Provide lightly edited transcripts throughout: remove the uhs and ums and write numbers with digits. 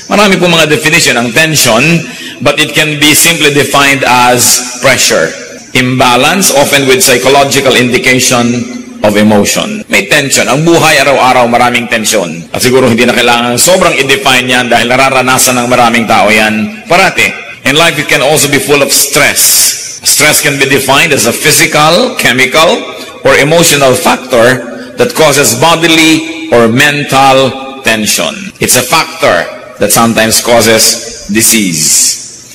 Marami po mga definition ng tension, but it can be simply defined as pressure. Imbalance, often with psychological indication of emotion. May tension. Ang buhay araw-araw maraming tension. At siguro hindi na kailangan sobrang i-define yan dahil nararanasan ng maraming tao yan parati. In life, it can also be full of stress. Stress can be defined as a physical, chemical, or emotional factor that causes bodily or mental tension. It's a factor that sometimes causes disease.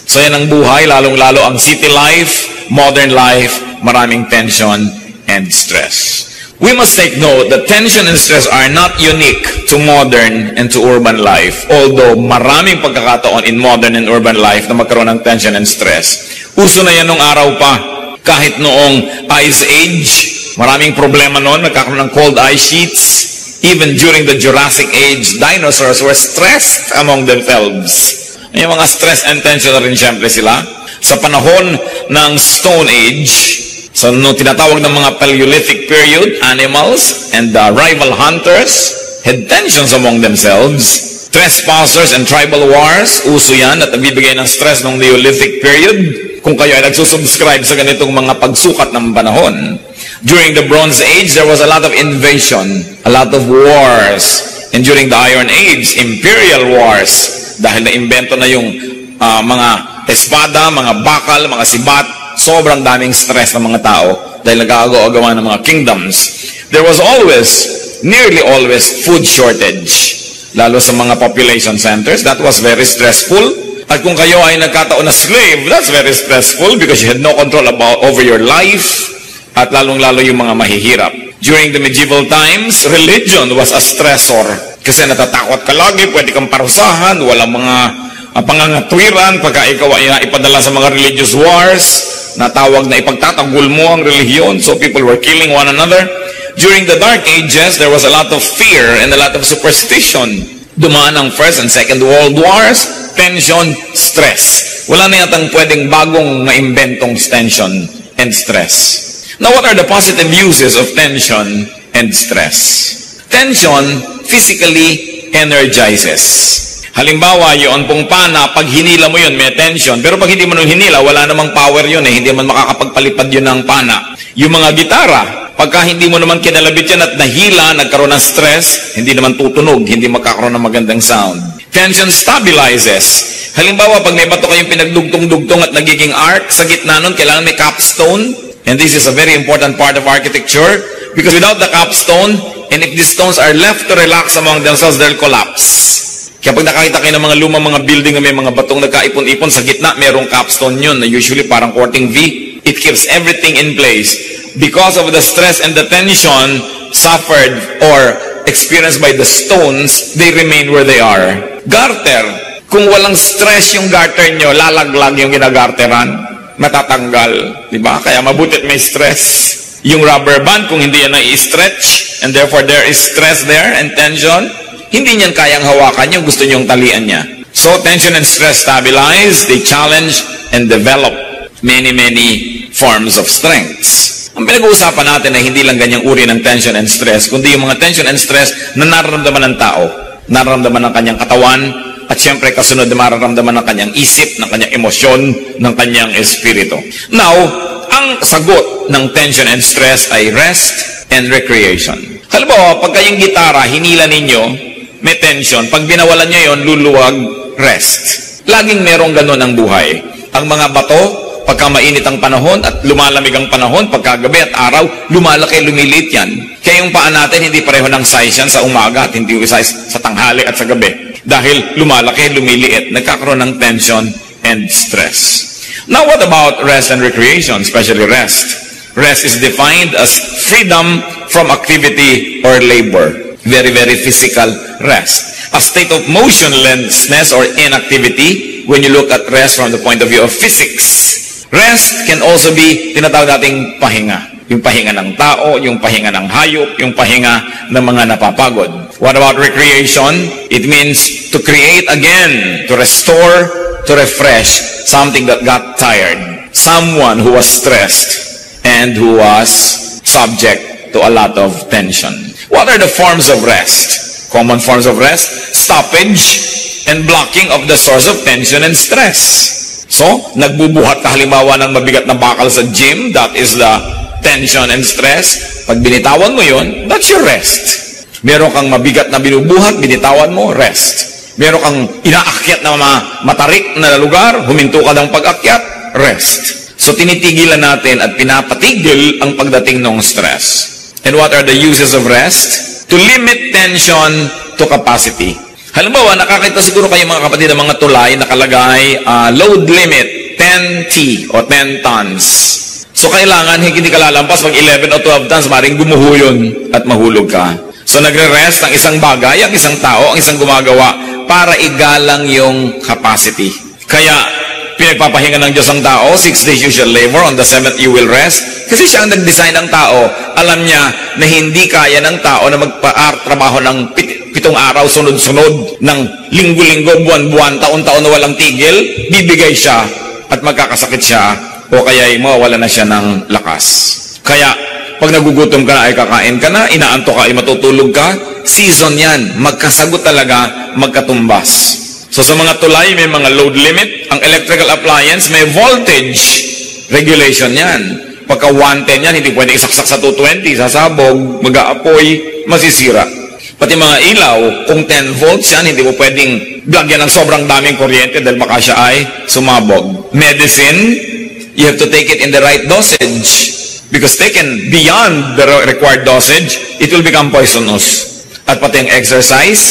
So yan ang buhay, lalong-lalo ang city life, modern life, maraming tension and stress. We must take note that tension and stress are not unique to modern and to urban life. Although maraming pagkakataon in modern and urban life na magkaroon ng tension and stress. Uso na yan nung araw pa. Kahit noong Ice Age, maraming problema noon, nagkakaroon ng cold ice sheets. Even during the Jurassic Age, dinosaurs were stressed among themselves. Yung mga stress and tension na rin siyempre sila. Sa panahon ng Stone Age, so, no, tinatawag ng mga Paleolithic period, animals and rival hunters had tensions among themselves. Trespassers and tribal wars, uso yan at nabibigay ng stress ng Neolithic period. Kung kayo ay nagsusubscribe sa ganitong mga pagsukat ng panahon. During the Bronze Age, there was a lot of invasion, a lot of wars. And during the Iron Age, imperial wars. Dahil na-invento na yung mga espada, mga bakal, mga sibat, sobrang daming stress ng mga tao dahil nag-aagaw-agawa ng mga kingdoms. There was nearly always food shortage, lalo sa mga population centers. That was very stressful. At kung kayo ay nagkataon na slave, that's very stressful because you had no control over your life at lalong-lalo yung mga mahihirap. During the medieval times, religion was a stressor kasi natatakot ka lagi, pwede kang parusahan, walang mga pangangatwiran pagka ikaw ay ipadala sa mga religious wars. Natawag na ipagtatanggol mo ang relihiyon, so people were killing one another. During the Dark Ages, there was a lot of fear and a lot of superstition. Dumaan ang First and Second World Wars, tension, stress. Wala na yatang pwedeng bagong maimbentong tension and stress. Now, what are the positive uses of tension and stress? Tension physically energizes. Halimbawa, yun pong pana, pag hinila mo yun, may tension. Pero pag hindi mo nung hinila, wala namang power yun eh. Hindi man makakapagpalipad yun ng pana. Yung mga gitara, pagka hindi mo naman kinalabit yan at nahila, nagkaroon ng stress, hindi naman tutunog, hindi magkakaroon ng magandang sound. Tension stabilizes. Halimbawa, pag may bato kayong pinagdugtong-dugtong at nagiging arc, sa gitna nun, kailangan may capstone. And this is a very important part of architecture. Because without the capstone, and if these stones are left to relax among themselves, they'll collapse. Kaya pag nakakita kayo ng mga lumang mga building na may mga batong nagkaipon-ipon, sa gitna merong capstone yun na usually parang quarting V. It keeps everything in place. Because of the stress and the tension suffered or experienced by the stones, they remain where they are. Garter. Kung walang stress yung garter nyo, lalaglag yung ginagarteran, matatanggal. Diba? Kaya mabutit may stress. Yung rubber band, kung hindi yan na-i-stretch, and therefore there is stress there and tension, hindi niyan kayang hawakan yung gusto niyong talian niya. So, tension and stress stabilize, they challenge and develop many forms of strengths. Ang pinag-uusapan natin ay hindi lang ganyang uri ng tension and stress, kundi yung mga tension and stress na nararamdaman ng tao, nararamdaman ng kanyang katawan, at syempre kasunod na mararamdaman ng kanyang isip, ng kanyang emosyon, ng kanyang espiritu. Now, ang sagot ng tension and stress ay rest and recreation. Halimbawa, pag kayong gitara, hinila ninyo, may tension. Pag binawalan nyo yon, luluwag, rest. Laging merong ganun ang buhay. Ang mga bato, pagka mainit ang panahon at lumalamig ang panahon, pagka gabi at araw, lumalaki, lumiliit yan. Kaya yung paa natin, hindi pareho ng size yan sa umaga at hindi size sa tanghali at sa gabi. Dahil lumalaki, lumiliit, nagkakaroon ng tension and stress. Now, what about rest and recreation, especially rest? Rest is defined as freedom from activity or labor. Very physical rest. A state of motionlessness or inactivity when you look at rest from the point of view of physics. Rest can also be tinatawag nating pahinga. Yung pahinga ng tao, yung pahinga ng hayop, yung pahinga ng mga napapagod. What about recreation? It means to create again, to restore, to refresh something that got tired. Someone who was stressed and who was subject to a lot of tension. What are the forms of rest? Common forms of rest: stoppage, and blocking of the source of tension and stress. So, nagbubuhat ka halimbawa ng mabigat na bakal sa gym, that is the tension and stress. Pag binitawan mo yun, that's your rest. Meron kang mabigat na binubuhat, binitawan mo, rest. Meron kang inaakyat na matarik na lugar, huminto ka ng pag-akyat, rest. So, tinitigilan natin at pinapatigil ang pagdating ng stress. And what are the uses of rest? To limit tension to capacity. Halimbawa, nakakita siguro kayo mga kapatid ng mga tulay nakalagay, load limit, 10T o 10 tons. So, kailangan hindi ka lalampas pag 11 o 12 tons, maring gumuho yun at mahulog ka. So, nagre-rest ang isang bagay, ang isang tao, ang isang gumagawa para igalang yung capacity. Kaya, pinagpapahinga ng Diyos ang tao, 6 days you shall labor, on the 7th you will rest. Kasi siya ang nag-design ng tao. Alam niya na hindi kaya ng tao na magpa-trabaho ng 7 araw sunod-sunod, ng linggo-linggo, buwan-buwan, taon-taon na walang tigil. Bibigay siya at magkakasakit siya o kaya mawawala na siya ng lakas. Kaya, pag nagugutom ka na ay kakain ka na, inaanto ka ay matutulog ka, season yan. Magkasagot talaga, magkatumbas. So sa mga tulay, may mga load limit. Ang electrical appliance, may voltage regulation yan. Pagka 110 yan, hindi pwede isaksak sa 220, sasabog, mag-aapoy, masisira. Pati mga ilaw, kung 10 volts yan, hindi mo pwedeng lagyan ng sobrang daming kuryente dahil baka siya ay sumabog. Medicine, you have to take it in the right dosage. Because taken beyond the required dosage, it will become poisonous. At pati ang exercise,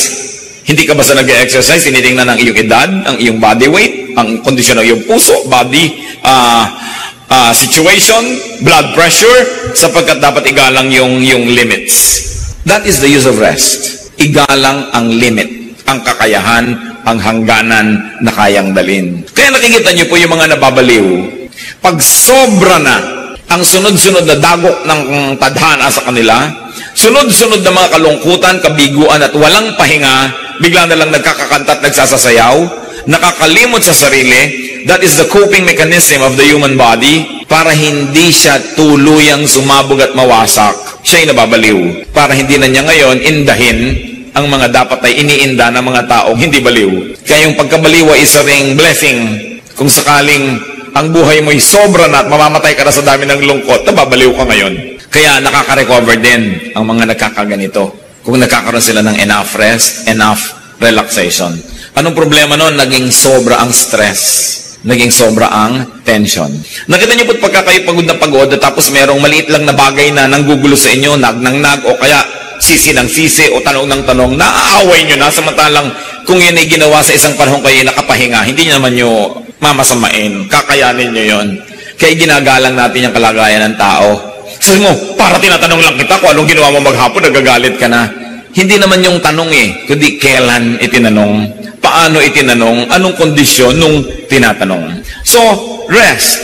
hindi ka basta nag-exercise, tinitingnan ang iyong edad, ang iyong body weight, ang kondisyon ng iyong puso, body situation, blood pressure, sapagkat dapat igalang yung limits. That is the use of rest. Igalang ang limit, ang kakayahan, ang hangganan na kayang dalin. Kaya nakikita niyo po yung mga nababaliw. Pag sobra na ang sunod-sunod na dagok ng tadhana sa kanila, sunod-sunod na mga kalungkutan, kabiguan at walang pahinga, bigla na lang nagkakakanta at nagsasasayaw, nakakalimot sa sarili. That is the coping mechanism of the human body para hindi siya tuluyang sumabog at mawasak. Siya'y nababaliw. Para hindi na niya ngayon indahin ang mga dapat ay iniinda ng mga taong hindi baliw. Kaya yung pagkabaliw ay isa ring blessing. Kung sakaling ang buhay mo'y sobra na at mamamatay ka na sa dami ng lungkot, nababaliw ka ngayon. Kaya nakaka-recover din ang mga nagkakaganito. Kung nagkakaroon sila ng enough rest, enough relaxation. Anong problema nun? Naging sobra ang stress. Naging sobra ang tension. Nakita niyo po pagka kayo pagod na pagod, tapos merong maliit lang na bagay na nanggugulo sa inyo, nag o kaya sisi ng sisi o tanong ng tanong, naaaway nyo na, samantalang kung yun ay ginawa sa isang panahon kayo nakapahinga, hindi nyo naman nyo mamasamain, kakayanin nyo yun. Kaya ginagalang natin yung kalagayan ng tao. Sabi mo, para tinatanong lang kita kung anong ginawa mo maghapon, nagagalit ka na. Hindi naman yung tanong kundi kailan itinanong, paano itinanong, anong kondisyon nung tinatanong. So, rest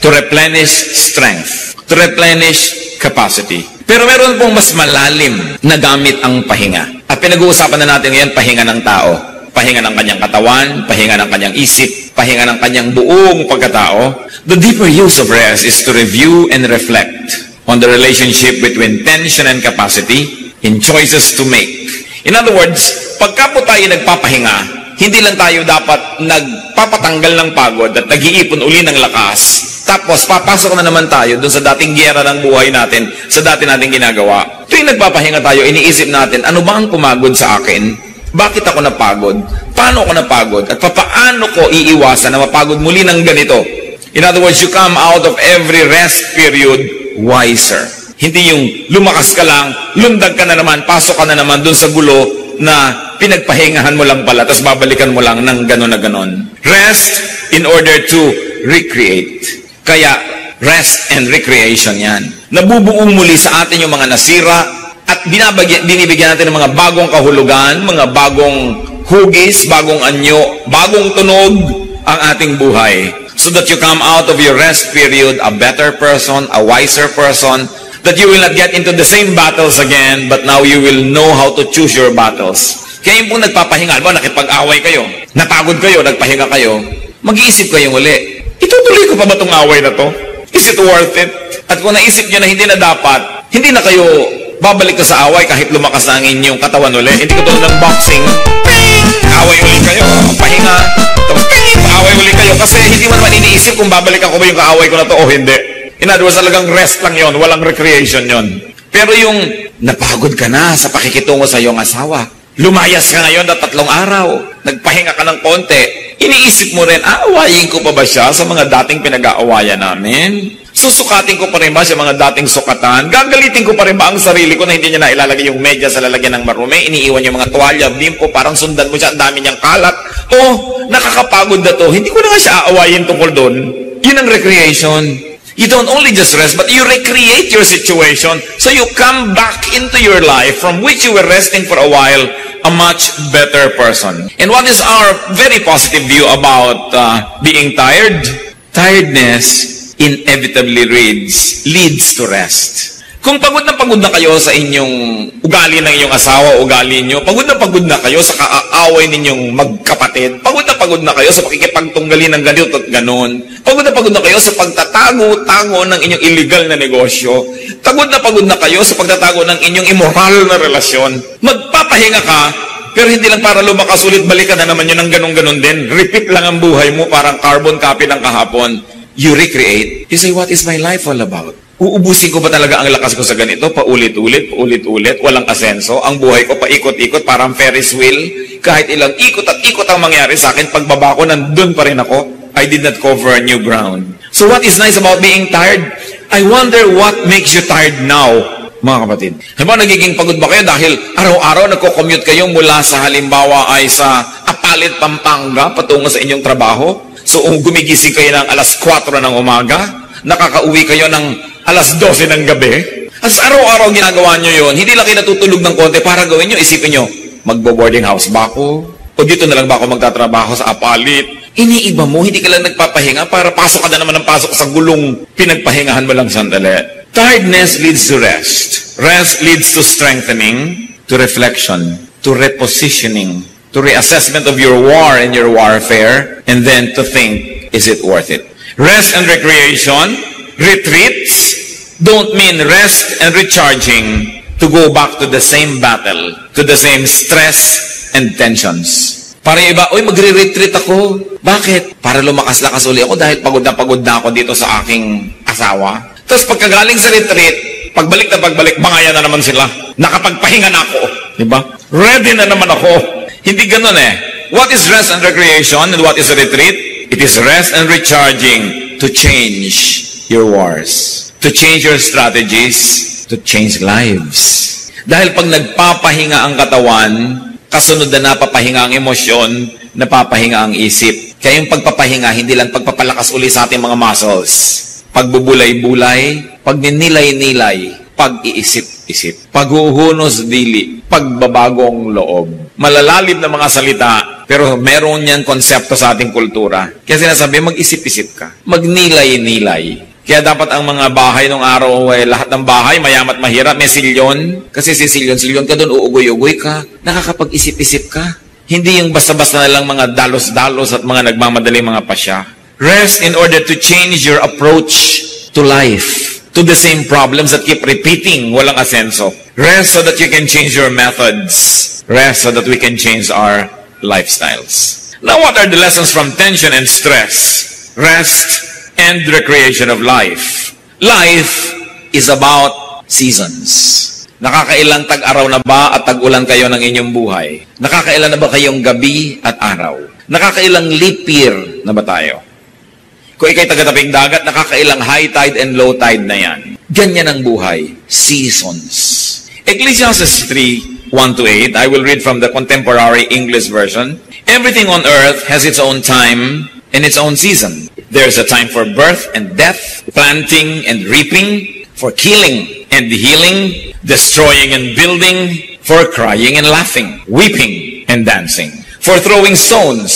to replenish strength, to replenish capacity. Pero meron pong mas malalim na gamit ang pahinga. At pinag-uusapan na natin ngayon, pahinga ng tao. Pahinga ng kanyang katawan, pahinga ng kanyang isip, pahinga ng kanyang buong pagkatao. The deeper use of rest is to review and reflect on the relationship between tension and capacity in choices to make. In other words, pagka po tayo nagpapahinga, hindi lang tayo dapat nagpapatanggal ng pagod at nag-iipon uli ng lakas. Tapos, papasok na naman tayo dun sa dating giyera ng buhay natin, sa dati nating ginagawa. Tuwing nagpapahinga tayo, iniisip natin, ano ba ang pumagod sa akin? Bakit ako napagod? Paano ako napagod? At paano ko iiwasan na mapagod muli ng ganito? In other words, you come out of every rest period wiser. Hindi yung lumakas ka lang, lundag ka na naman, pasok ka na naman dun sa gulo na pinagpahingahan mo lang pala, tapos babalikan mo lang ng gano'n na gano'n. Rest in order to recreate. Kaya, rest and recreation yan. Nabubuo muli sa atin yung mga nasira at binibigyan natin ng mga bagong kahulugan, mga bagong hugis, bagong anyo, bagong tunog ang ating buhay. So that you come out of your rest period a better person, a wiser person, that you will not get into the same battles again, but now you will know how to choose your battles. Kaya yung pong nagpapahinga, ba, nakipag-away kayo, napagod kayo, nagpahinga kayo, mag-iisip kayo uli, itutuloy ko pa ba itong away na to? Is it worth it? At kung naisip nyo na hindi na dapat, hindi na kayo babalik ka sa away kahit lumakas na ang inyong katawan uli. Hindi ko tulad ng boxing, away ulit kayo. iniisip kung babalikan ko ba yung kaaway ko na to o hindi. In other words, talagang rest lang yon, walang recreation yon. Pero yung napagod ka na sa pakikitungo sa iyong asawa, lumayas ka ngayon na 3 araw, nagpahinga ka ng konti, iniisip mo rin, aawayin ko pa ba siya sa mga dating pinag-aawayan namin? Susukatin ko pa rin ba sa mga dating sukatan? Gagalitin ko pa rin ba ang sarili ko na hindi niya na ilalagay yung medya sa lalagyan ng marumi? Iniiwan yung mga tuwalya, bimpo, parang sundan mo siya, ang dami niyang kalat. Nakakapagod na to. Hindi ko na nga siya aawayin tungkol doon. Yun ang recreation. You don't only just rest, but you recreate your situation. So you come back into your life from which you were resting for a while, a much better person. And what is our very positive view about being tired? Tiredness inevitably leads to rest. Kung pagod na kayo sa inyong ugali ng inyong asawa, ugali nyo, pagod na kayo sa kaaaway ninyong magkapatid, pagod na kayo sa pakikipagtunggali ng ganito at ganon, pagod na kayo sa pagtatago-tago ng inyong illegal na negosyo, pagod na kayo sa pagtatago ng inyong immoral na relasyon, magpapahinga ka, pero hindi lang para lumakas ulit, balikan na naman yun ng ganon-ganon din. Repeat lang ang buhay mo, parang carbon copy ng kahapon. You recreate. You say, what is my life all about? Uubusin ko ba talaga ang lakas ko sa ganito? Paulit-ulit, walang asenso. Ang buhay ko paikot-ikot, parang Ferris wheel. Kahit ilang ikot at ikot ang mangyari sa akin, pagbaba ko, nandun pa rin ako. I did not cover new ground. So what is nice about being tired? I wonder what makes you tired now, mga kapatid. Halimbawa, nagiging pagod ba kayo dahil araw-araw nagko-commute kayo mula sa halimbawa ay sa Apalit, Pampanga, patungo sa inyong trabaho? So, gumigising kayo ng alas 4 ng umaga, nakakauwi kayo ng alas 12 ng gabi. At sa araw-araw ginagawa nyo yun, hindi lang kayo natutulog ng konti para gawin nyo, isipin nyo, magbo-boarding house ba ako? O dito na lang ba ako magtatrabaho sa Apalit? Iniiba mo, hindi ka lang nagpapahinga para pasok ka na naman ng pasok sa gulong pinagpahingahan mo lang sandali. Tiredness leads to rest. Rest leads to strengthening, to reflection, to repositioning, to reassessment of your war and your warfare, and then to think, is it worth it? Rest and recreation, retreats, don't mean rest and recharging to go back to the same battle, to the same stress and tensions. Para iba, magre-retreat ako. Bakit? Para lumakas-lakas uli ako dahil pagod na ako dito sa aking asawa. Tapos pagkagaling sa retreat, pagbalik, bangaya na naman sila. Nakapagpahinga na ako. Diba? Ready na naman ako. Hindi ganun eh. What is rest and recreation and what is a retreat? It is rest and recharging to change your wars, to change your strategies, to change lives. Dahil pag nagpapahinga ang katawan, kasunod na napapahinga ang emosyon, napapahinga ang isip. Kaya yung pagpapahinga, hindi lang pagpapalakas uli sa ating mga muscles. Pagbubulay-bulay, pagninilay-nilay, pag-iisip-isip, paghuhunos dili, pagbabagong loob. Malalalim na mga salita, pero meron yan konsepto sa ating kultura. Kaya sinasabi, mag-isip-isip ka. Magnilay-nilay. Kaya dapat ang mga bahay ng araw, lahat ng bahay, mayamat mahirap, may silyon. Kasi si silyon ka doon, uugoy-ugoy ka. Nakakapag-isip-isip ka. Hindi yung basta-basta na lang mga dalos-dalos at mga nagmamadaling mga pasya. Rest in order to change your approach to life, to the same problems that keep repeating, walang asenso. Rest so that you can change your methods. Rest so that we can change our lifestyles. Now, what are the lessons from tension and stress? Rest and recreation of life. Life is about seasons. Nakakailang tag-araw na ba at tag-ulan kayo ng inyong buhay? Nakakailan na ba kayong gabi at araw? Nakakailang leap year na ba tayo? Kung ikay taga-tabing dagat, nakakailang high tide and low tide na yan. Ganyan ang buhay. Seasons. Ecclesiastes 3:1-8, I will read from the Contemporary English Version. Everything on earth has its own time and its own season. There's a time for birth and death, planting and reaping, for killing and healing, destroying and building, for crying and laughing, weeping and dancing, for throwing stones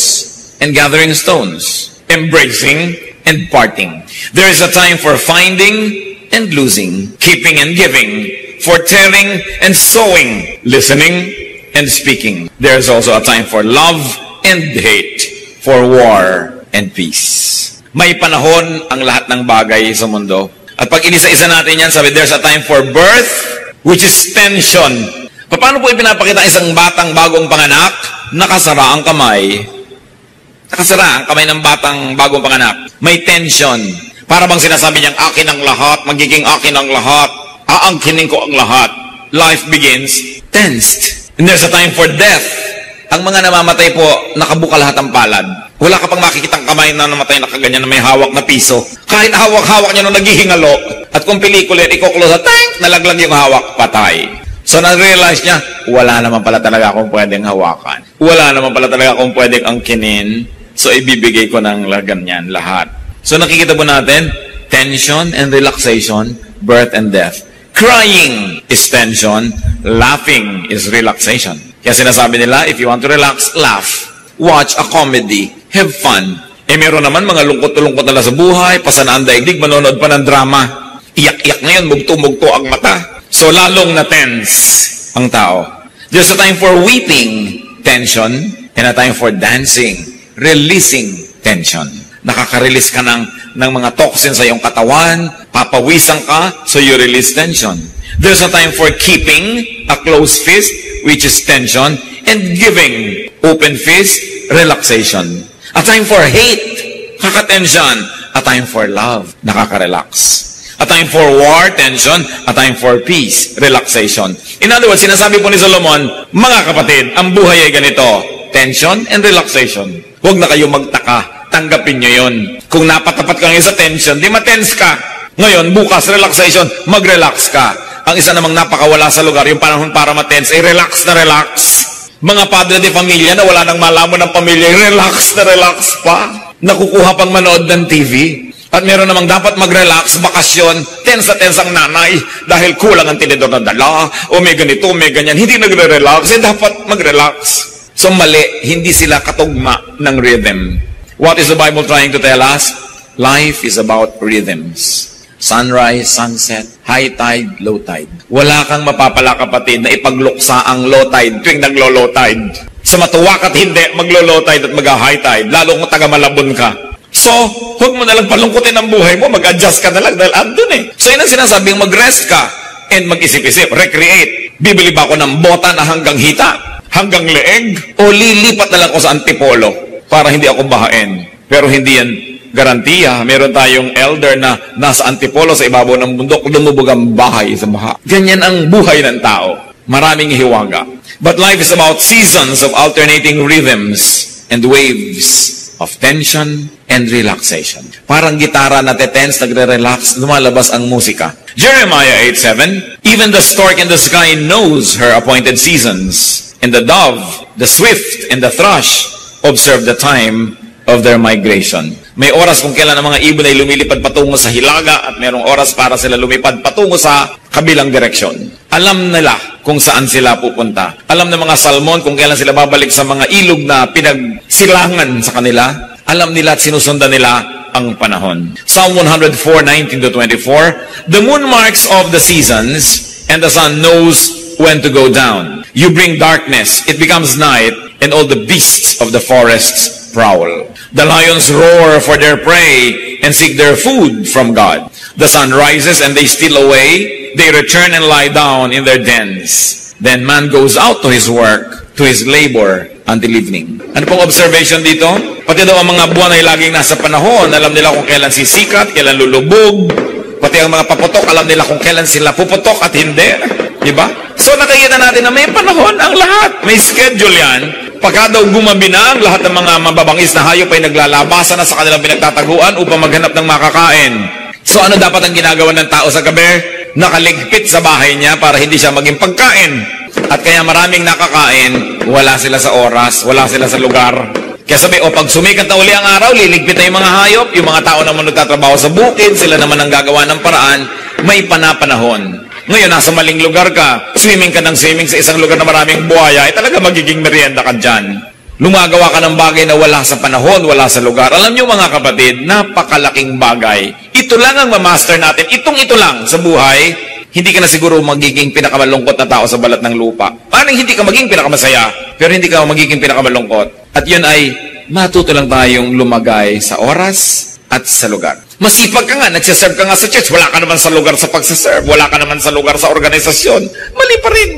and gathering stones, embracing and parting. There is a time for finding and losing, keeping and giving, for telling and sowing, listening and speaking. There is also a time for love and hate, for war and peace. May panahon ang lahat ng bagay sa mundo. At pag inisa-isa natin yan, sabi, there's a time for birth, which is tension. Paano po ipinapakita isang batang bagong panganak? Nakasara ang kamay. Nakasara ang kamay ng batang bagong panganak. May tension. Para bang sinasabi niyang, akin ang lahat, magiging akin ang lahat, aangkinin ko ang lahat. Life begins tensed. And there's a time for death. Ang mga namamatay po, nakabuka lahat ang palad. Wala ka pang makikitang kamay na namatay na kaganyan na may hawak na piso. Kahit hawak-hawak niya nung naghihingalo. At kung pelikula yun, iko-close at tank, nalaglag yung hawak, patay. So na-realize niya, wala naman pala talaga akong pwedeng hawakan. Wala naman pala talaga akong pwedeng angkinin. So ibibigay ko ng ganyan lahat. So nakikita po natin, tension and relaxation, birth and death. Crying is tension, laughing is relaxation. Kaya sinasabi nila, if you want to relax, laugh. Watch a comedy. Have fun. Meron naman mga lungkot-lungkot na sa buhay, pasanaan daigdig, manonood pa ng drama. Iyak-iyak ngayon, mugto-mugto ang mata. So lalong na-tense ang tao. There's a time for weeping, tension, and a time for dancing, releasing tension. Nakaka-release ka ng mga toxins sa iyong katawan, papawisan ka, so you release tension. There's a time for keeping a closed fist, which is tension, and giving open fist, relaxation. A time for hate, kaka-tension. A time for love, nakaka-relax. A time for war, tension. A time for peace, relaxation. In other words, sinasabi po ni Solomon, mga kapatid, ang buhay ay ganito, tension and relaxation. Huwag na kayo magtaka, tanggapin nyo yun. Kung napatapat ka ngayon sa tension, di ma-tense ka. Ngayon, bukas, relaxation, mag-relax ka. Ang isa namang napakawala sa lugar, yung panahon para ma-tense, ay relax na relax. Mga padre de familia na wala nang malaman ng pamilya, relax na relax pa. Nakukuha pang manood ng TV. At meron namang dapat mag-relax, bakasyon, tense na tense ang nanay dahil kulang ang tinidor na dala, o may ganito, may ganyan. Hindi nagre-relax, dapat mag-relax. So mali, hindi sila katugma ng rhythm. What is the Bible trying to tell us? Life is about rhythms. Sunrise, sunset, high tide, low tide. Wala kang mapapala kapatid na ipagluksa ang low tide tuwing naglo-low tide. Sa matuwak at hindi, maglo-low tide at mag-high tide, lalo kung taga-Malabon ka. So, huwag mo nalang palungkutin ang buhay mo, mag-adjust ka nalang dahil andun eh. So, yun ang sinasabing mag-rest ka and mag-isip-isip, recreate. Bibili ba ako ng bota na hanggang hita, hanggang leeg, o lilipat na lang ako sa antipolo para hindi ako bahain. Pero hindi yan garantiya. Meron tayong elder na nasa antipolo sa ibabaw ng bundok, lumubog ang bahay sa baha. Ganyan ang buhay ng tao. Maraming hiwaga. But life is about seasons of alternating rhythms and waves of tension and relaxation. Parang gitara na tense, nagre-relax, lumalabas ang musika. Jeremiah 8:7, even the stork in the sky knows her appointed seasons, and the dove, the swift, and the thrush observe the time of their migration. May oras kung kailan ang mga ibon ay lumilipad patungo sa hilaga at mayroong oras para sila lumipad patungo sa kabilang direksyon. Alam nila kung saan sila pupunta. Alam ng mga salmon kung kailan sila babalik sa mga ilog na pinagsilangan sa kanila. Alam nila at sinusundan nila ang panahon. Psalm 104:19-24, the moon marks off the seasons and the sun knows when to go down. You bring darkness, it becomes night, and all the beasts of the forests prowl. The lions roar for their prey and seek their food from God. The sun rises and they steal away. They return and lie down in their dens. Then man goes out to his work, to his labor, until evening. Ano pong observation dito? Pati daw ang mga buwan ay laging nasa panahon. Alam nila kung kailan sisikat, kailan lulubog. Pati ang mga paputok, alam nila kung kailan sila puputok at hindi. Diba? So nakikita natin na may panahon ang lahat. May schedule yan. Pagka daw gumabi na, ang lahat ng mga mababangis na hayop ay naglalabasan na sa kanilang pinagtataguan upang maghanap ng makakain. So ano dapat ang ginagawa ng tao sa gabi? Nakaligpit sa bahay niya para hindi siya maging pagkain. At kaya maraming nakakain, wala sila sa oras, wala sila sa lugar. Kaya sabi, pag sumikat na uli ang araw, liligpit na yung mga hayop, yung mga tao naman nagtatrabaho sa bukid, sila naman ang gagawa ng paraan, may panapanahon. Ngayon, nasa maling lugar ka, swimming ka ng swimming sa isang lugar na maraming buhaya, ay talaga magiging merienda ka dyan. Lumagawa ka ng bagay na wala sa panahon, wala sa lugar. Alam nyo mga kapatid, napakalaking bagay. Ito lang ang mamaster natin. Ito lang sa buhay, hindi ka na siguro magiging pinakamalungkot na tao sa balat ng lupa. Parang hindi ka magiging pinakamasaya, pero hindi ka magiging pinakamalungkot. At yun ay, matuto lang tayong lumagay sa oras at sa lugar. Masipag ka nga, nagsiserve ka nga sa church, wala ka naman sa lugar sa pagsiserve, wala ka naman sa lugar sa organisasyon, mali pa rin.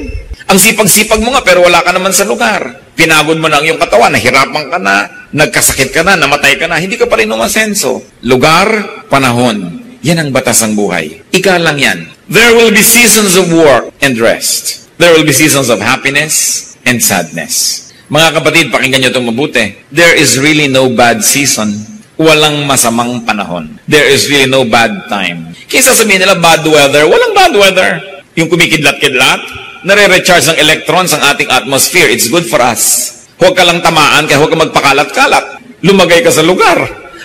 Ang sipag-sipag mo nga, pero wala ka naman sa lugar. Pinagod mo na ang iyong katawan, nahirapan ka na, Nagkasakit ka na, namatay ka na, hindi ka pa rin umasenso. Lugar, panahon. Yan ang batas ng buhay. Ika lang yan. There will be seasons of work and rest. There will be seasons of happiness and sadness. Mga kapatid, pakinggan nyo itong mabuti. There is really no bad season. Walang masamang panahon. There is really no bad time. Kaysa sabihin nila, bad weather. Walang bad weather. Yung kumikidlat-kidlat, nare-recharge ng electrons ang ating atmosphere. It's good for us. Huwag ka lang tamaan, kaya huwag ka magpakalat-kalat. Lumagay ka sa lugar.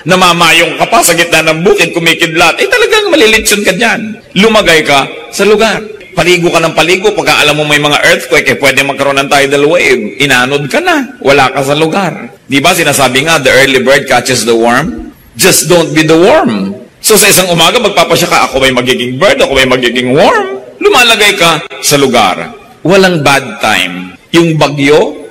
Namamayong ka pa sa gitna ng bukid, kumikidlat. Talagang malilitsyon ka dyan. Lumagay ka sa lugar. Paligo ka ng paligo. Pagka alam mo may mga earthquake, pwede magkaroon ng tidal wave. Inanod ka na. Wala ka sa lugar. Di ba sinasabi nga, the early bird catches the worm? Just don't be the worm. So sa isang umaga, magpapasya ka, ako may magiging bird, ako may magiging worm. Lumalagay ka sa lugar. Walang bad time. Yung bagyo,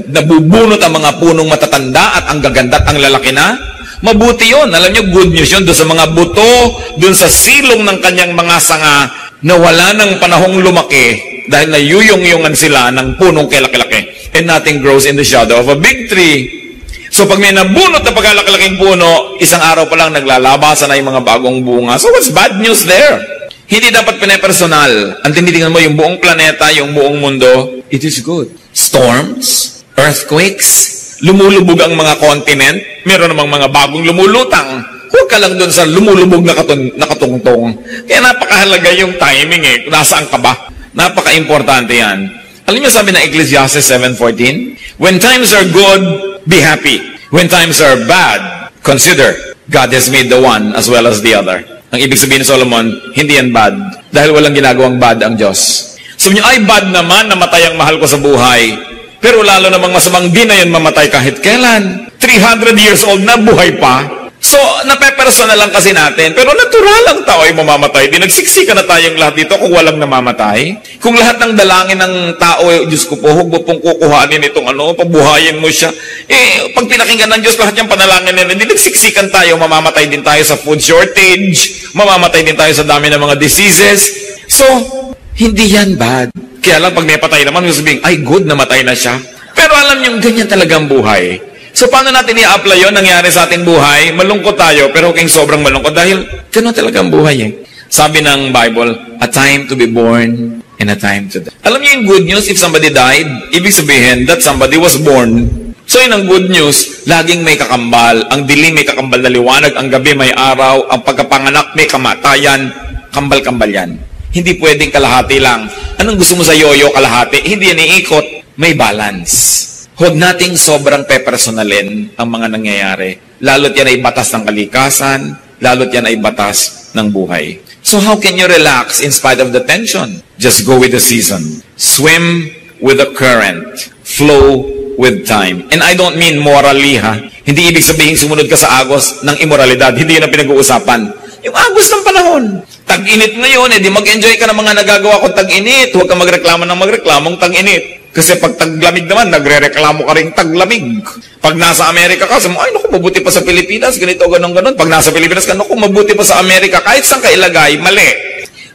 nabubunot ang mga punong matatanda at ang gaganda at ang lalaki na, mabuti yun. Alam nyo, good news yun doon sa mga buto, doon sa silong ng kanyang mga sanga, na wala ng panahong lumaki dahil nayuyong-yungan sila ng punong kalaki-laki. And nothing grows in the shadow of a big tree. So pag may nabunot na pagkalaki-laking puno, isang araw pa lang naglalabasan na yung mga bagong bunga. So what's bad news there? Hindi dapat pinepersonal. Ang tinitingnan mo yung buong planeta, yung buong mundo, it is good. Storms, earthquakes, lumulubog ang mga continent, meron namang mga bagong lumulutang. Huwag ka lang doon sa lumulubog na katungtong. Kaya napakahalaga yung timing Nasaan ka ba? Napaka-importante yan. Alam niyo sabi ng Ecclesiastes 7:14? When times are good, be happy. When times are bad, consider God has made the one as well as the other. Ang ibig sabihin ni Solomon, hindi yan bad. Dahil walang ginagawang bad ang Diyos. Sabi niyo, ay bad naman, namatay ang mahal ko sa buhay. Pero lalo namang masamang di na yan mamatay kahit kailan. 300 years old na, buhay pa. So, napepersonal lang kasi natin. Pero natural ang tao ay mamamatay. Di nagsiksika na tayong lahat dito kung walang namamatay. Kung lahat ng dalangin ng tao, Diyos ko po, huwag mo pong kukuhanin itong pabuhayin mo siya. Pag pinakinggan ng Diyos, lahat yung panalangin nila, di nagsiksikan tayo, mamamatay din tayo sa food shortage, mamamatay din tayo sa dami ng mga diseases. So, hindi yan bad. Kaya lang, pag may patay naman, sabihin, ay good, namatay na siya. Pero alam niyo, ganyan talagang buhay. So, paano natin i-apply yun? Nangyari sa ating buhay, malungkot tayo, pero huwag sobrang malungkot dahil gano'n talagang buhay Sabi ng Bible, a time to be born and a time to die. Alam niyo yung good news, if somebody died, ibig sabihin that somebody was born. So, yun ang good news, laging may kakambal. Ang dilim may kakambal na liwanag, ang gabi may araw, ang pagkapanganak may kamatayan, kambal-kambal yan. Hindi pwedeng kalahati lang. Anong gusto mo sa yoyo kalahati? Hindi yan iikot. May balance. Huwag nating sobrang pepersonalin ang mga nangyayari. Lalo't yan ay batas ng kalikasan, lalo't yan ay batas ng buhay. So how can you relax in spite of the tension? Just go with the season. Swim with the current. Flow with time. And I don't mean morally, Hindi ibig sabihin sumunod ka sa agos ng immoralidad. Hindi yun ang pinag-uusapan. Yung agos ng panahon. Tag-init ngayon, di mag-enjoy ka ng mga nagagawa kung tag-init. Huwag ka magreklamo ng magreklamong tag-init. Kasi pag taglamig naman, nagre-reklamo ka rin taglamig. Pag nasa Amerika ka, sabi mo, ay naku, mabuti pa sa Pilipinas, ganito, ganon. Pag nasa Pilipinas ka, naku, mabuti pa sa Amerika. Kahit saan ka ilagay, mali.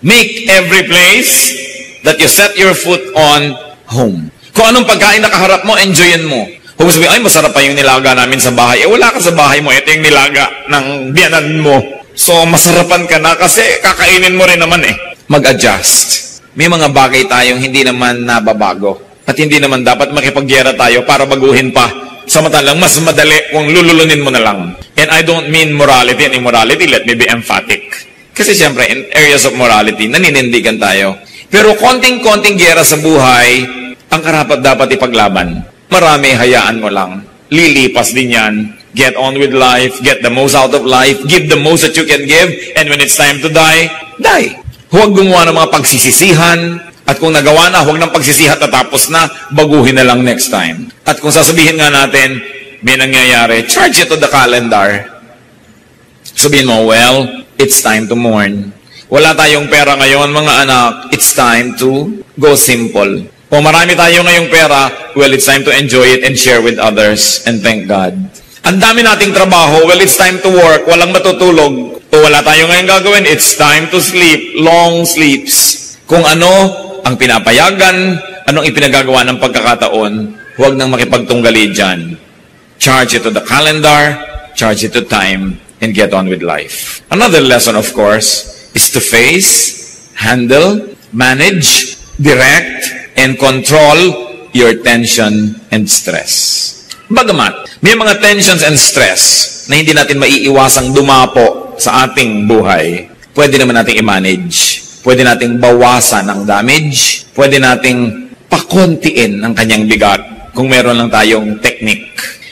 Make every place that you set your foot on home. Kung anong pagkain nakaharap mo, enjoyin mo. Huwag mo sabihin, ay masarap pa yung nilaga namin sa bahay. Wala ka sa bahay mo, ito yung nilaga ng biyanan mo. So, masarapan ka na kasi kakainin mo rin naman Mag-adjust. May mga bagay tayong hindi naman nababago. At hindi naman dapat makipagyera tayo para baguhin pa. Samantalang mas madali kung lululunin mo na lang. And I don't mean morality and immorality. Let me be emphatic. Kasi siyempre, in areas of morality, naninindigan tayo. Pero konting-konting gyera sa buhay, ang karapat dapat ipaglaban. Marami, hayaan mo lang. Lilipas din yan. Get on with life. Get the most out of life. Give the most that you can give. And when it's time to die, die. Huwag gumawa ng mga pagsisisihan. At kung nagawa na, huwag nang pagsisihat na tapos na, baguhin na lang next time. At kung sasabihin nga natin, may nangyayari, charge it to the calendar. Sabihin mo, well, it's time to mourn. Wala tayong pera ngayon, mga anak, it's time to go simple. Kung marami tayo ngayong pera, well, it's time to enjoy it and share with others and thank God. Ang dami nating trabaho, well, it's time to work, walang matutulog. O wala tayo ngayong gagawin, it's time to sleep, long sleeps. Kung ano ang pinapayagan, anong ipinagagawa ng pagkakataon, huwag nang makipagtunggali dyan. charge it to the calendar, charge it to time, and get on with life. Another lesson, of course, is to face, handle, manage, direct, and control your tension and stress. Bagamat, may mga tensions and stress na hindi natin maiiwasang dumapo sa ating buhay, pwede naman nating i-manage. Pwede nating bawasan ang damage. Pwede nating pakontiin ang kanyang bigat kung meron lang tayong technique.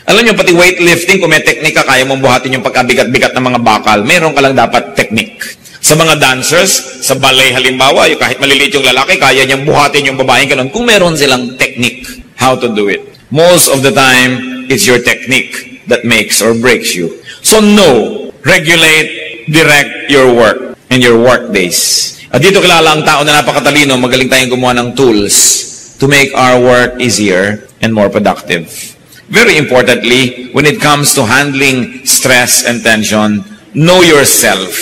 Alam niyo, pati weightlifting, kung may technique ka, kaya mong buhatin yung pagkabigat-bigat ng mga bakal, meron ka lang dapat technique. Sa mga dancers, sa ballet halimbawa, yung kahit maliliit yung lalaki, kaya niyang buhatin yung babaeng ganun, kung meron silang technique how to do it. Most of the time, it's your technique that makes or breaks you. So know, regulate, direct your work and your work days. At dito kilala ang tao na napakatalino, magaling tayong gumawa ng tools to make our work easier and more productive. Very importantly, when it comes to handling stress and tension, know yourself,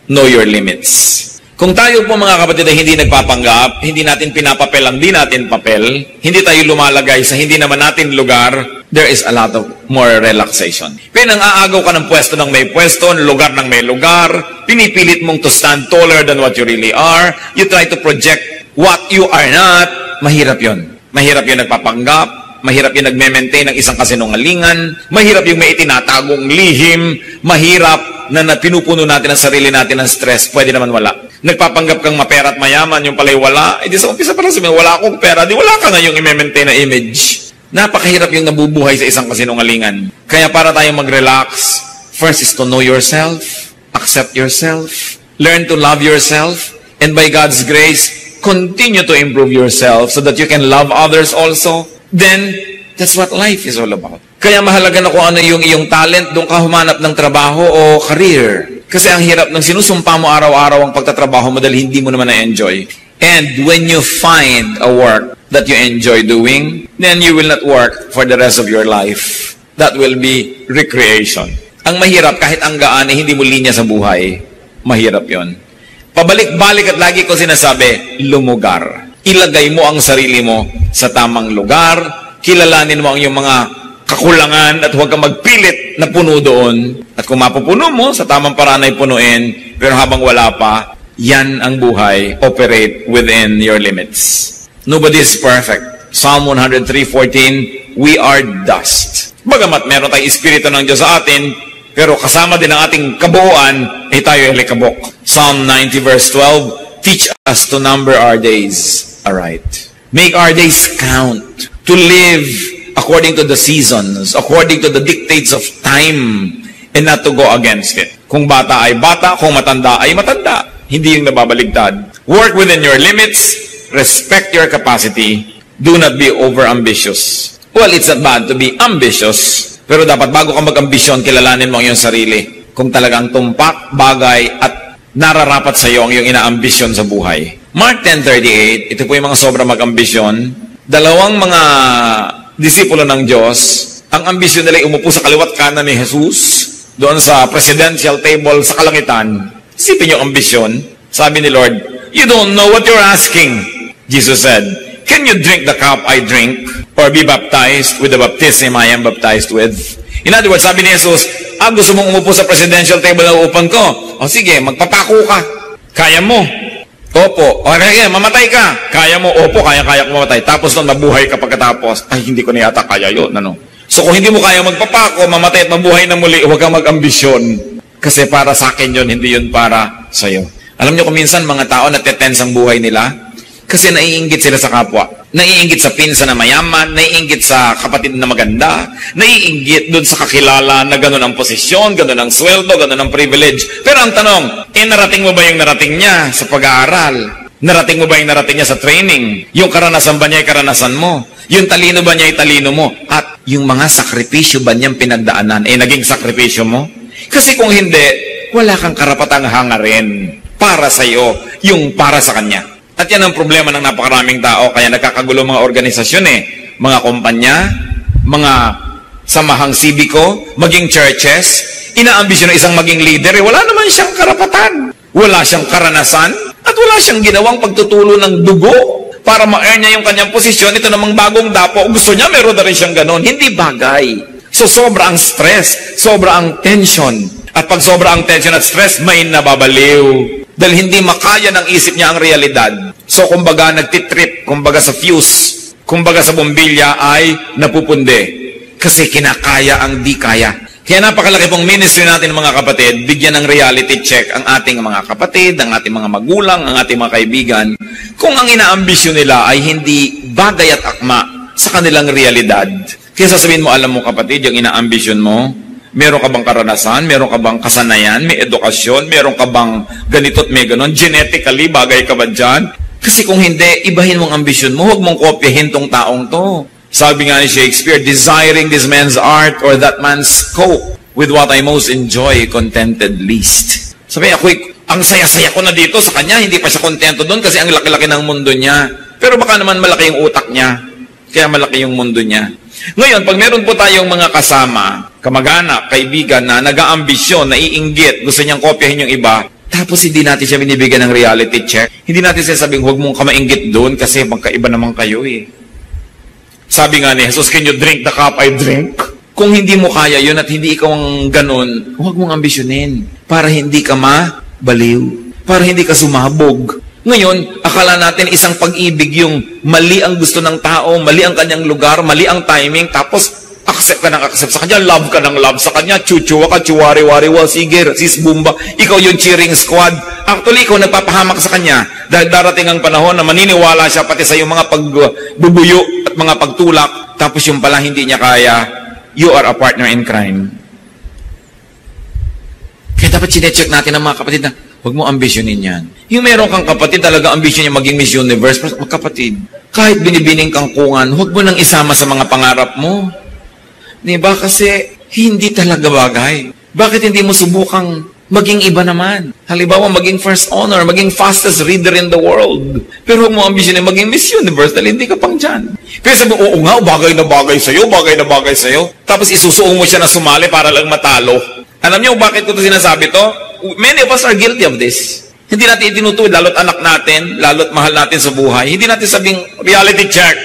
know your limits. Kung tayo po mga kapatid ay hindi nagpapanggap, hindi natin pinapapel ang di natin papel, hindi tayo lumalagay sa hindi naman natin lugar, there is a lot of more relaxation. Pero nang aagaw ka ng pwesto ng may pwesto, lugar ng may lugar, pinipilit mong to stand taller than what you really are, you try to project what you are not, mahirap yon. Mahirap yung nagpapanggap, mahirap yung nagme-maintain ng isang kasinungalingan, mahirap yung may itinatagong lihim, mahirap na pinupuno natin ang sarili natin ng stress, pwede naman wala. Nagpapanggap kang mapera at mayaman, yung pala'y wala, di sa umpisa parang sabihin, wala akong pera, di wala ka na yung i-maintain na image. Napakahirap yung nabubuhay sa isang kasinungalingan. Kaya para tayong mag-relax, first is to know yourself, accept yourself, learn to love yourself, and by God's grace, continue to improve yourself so that you can love others also. Then, that's what life is all about. Kaya mahalaga na kung ano yung iyong talent, doon ka humanap ng trabaho o career. Kasi ang hirap ng sinusumpa mo araw-araw ang pagtatrabaho mo dahil hindi mo naman na-enjoy. And when you find a work that you enjoy doing, then you will not work for the rest of your life. That will be recreation. Ang mahirap, kahit ang gaan, hindi mo linya sa buhay, mahirap yon. Pabalik-balik at lagi ko sinasabi, lumugar. Ilagay mo ang sarili mo sa tamang lugar, kilalanin mo ang iyong mga kakulangan at huwag kang magpilit na puno doon. At kung mapupuno mo, sa tamang paraan ay punuin, pero habang wala pa, yan ang buhay, operate within your limits. Nobody is perfect. Psalm 103:14, we are dust. Bagamat meron tayong Espiritu ng Diyos sa atin, pero kasama din ang ating kabuuan, ay tayo ay likabok. Psalm 90:12, teach us to number our days aright. Make our days count. To live according to the seasons, according to the dictates of time, and not to go against it. Kung bata ay bata, kung matanda ay matanda. Hindi yung nababaligtad. Work within your limits, respect your capacity, do not be over-ambitious. Well, it's not bad to be ambitious, pero dapat bago ka mag-ambisyon, kilalanin mo ang iyong sarili. Kung talagang tumpak, bagay, at nararapat sa iyo ang iyong inaambisyon sa buhay. Mark 10:38, ito po yung mga sobra mag-ambisyon. Dalawang mga disipulo ng Diyos, ang ambisyon nila ay umupo sa kaliwat kanan ni Jesus, doon sa presidential table sa kalangitan. Isipin yung ambisyon. Sabi ni Lord, you don't know what you're asking. Jesus said, can you drink the cup I drink? Or be baptized with the baptism I am baptized with? In other words, sabi ni Jesus, gusto mong umupo sa presidential table na upan ko? O sige, magpapako ka. Kaya mo? Opo. O kaya, mamatay ka. Kaya mo? Opo, kaya ko mamatay. Tapos nung mabuhay ka pagkatapos, ay, hindi ko na yata kaya yun. Ano? So kung hindi mo kaya magpapako, mamatay at mabuhay na muli, huwag kang mag-ambisyon. Kasi para sa akin yun, hindi yun para sa'yo. Alam niyo kung minsan, mga tao natetense ang buhay nila, kasi naiinggit sila sa kapwa. Naiinggit sa pinsa na mayaman, naiinggit sa kapatid na maganda, naiinggit doon sa kakilala na gano'n ang posisyon, gano'n ang sweldo, gano'n ang privilege. Pero ang tanong, narating mo ba yung narating niya sa pag-aaral? Narating mo ba yung narating niya sa training? Yung karanasan ba niya ay karanasan mo? Yung talino ba niya ay talino mo? At yung mga sakripisyo ba niyang pinagdaanan, naging sakripisyo mo? Kasi kung hindi, wala kang karapatang hangarin para sa iyo, yung para sa kanya. At yan ang problema ng napakaraming tao, kaya nagkakagulo mga organisasyon mga kumpanya, mga samahang sibiko, maging churches, inaambisyon ng isang maging leader, wala naman siyang karapatan. Wala siyang karanasan, at wala siyang ginawang pagtutulo ng dugo para ma-earn niya yung kanyang posisyon. Ito namang bagong dapo, gusto niya, meron na rin siyang ganon. Hindi bagay. So sobra ang stress, sobra ang tension. At pag sobra ang tension at stress, may nababaliw. Dahil hindi makaya ng isip niya ang realidad. So kumbaga nagtitrip, kumbaga sa fuse, kumbaga sa bombilya ay napupundi. Kasi kinakaya ang di kaya. Kaya napakalaki pong ministry natin mga kapatid, bigyan ng reality check ang ating mga kapatid, ang ating mga magulang, ang ating mga kaibigan, kung ang inaambisyon nila ay hindi bagay at akma sa kanilang realidad. Kaya sasabihin mo, alam mo kapatid, yung inaambisyon mo, meron ka bang karanasan, meron ka bang kasanayan, may edukasyon, meron ka bang ganito at may ganon, genetically, bagay ka ba dyan? Kasi kung hindi, ibahin mong ambisyon mo, huwag mong kopyahin tong taong to. Sabi nga ni Shakespeare, desiring this man's art or that man's cope with what I most enjoy, contented least. Sabi ako, ang saya-saya ko na dito sa kanya, hindi pa siya kontento doon kasi ang laki-laki ng mundo niya. Pero baka naman malaki yung utak niya, kaya malaki yung mundo niya. Ngayon, pag meron po tayong mga kasama, kamag-anak, kaibigan na nag-aambisyon, naiinggit, gusto niyang kopyahin yung iba, tapos hindi natin siya binibigyan ng reality check, hindi natin siya sabing, huwag mong kamainggit doon kasi magkaiba naman kayo eh. Sabi nga ni Jesus, can you drink the cup I drink? Kung hindi mo kaya yun at hindi ikaw ang ganun, huwag mong ambisyonin para hindi ka mabaliw, para hindi ka sumabog. Ngayon, akala natin isang pag-ibig yung mali ang gusto ng tao, mali ang kanyang lugar, mali ang timing, tapos accept ka ng accept sa kanya, love ka ng love sa kanya, chuchuwa ka, chuwari-wari-wal, sige, sis bumba, ikaw yung cheering squad. Actually, ikaw nagpapahamak sa kanya dahil darating ang panahon na maniniwala siya pati sa iyong mga pagbubuyo at mga pagtulak, tapos yung pala hindi niya kaya, you are a partner in crime. Kaya dapat sinecheck natin ang mga kapatid na, huwag mo ambisyonin yan. Yung meron kang kapatid, talaga ambisyon niya maging Miss Universe, pero kapatid, kahit binibining kang kungan, huwag mo nang isama sa mga pangarap mo. Diba? Kasi hindi talaga bagay. Bakit hindi mo subukang maging iba naman? Halimbawa, maging first honor, maging fastest reader in the world. Pero huwag mo ambisyonin maging Miss Universe dahil hindi ka pang dyan. Pero sabi mo, oo nga, bagay na bagay sa'yo, bagay na bagay sa'yo. Tapos isusuong mo siya na sumali para lang matalo. Alam niyo bakit ko ito sinasabi to? Many of us are guilty of this. Hindi natin itinutuwid, lalo't anak natin, lalo't mahal natin sa buhay. Hindi natin sabing reality check.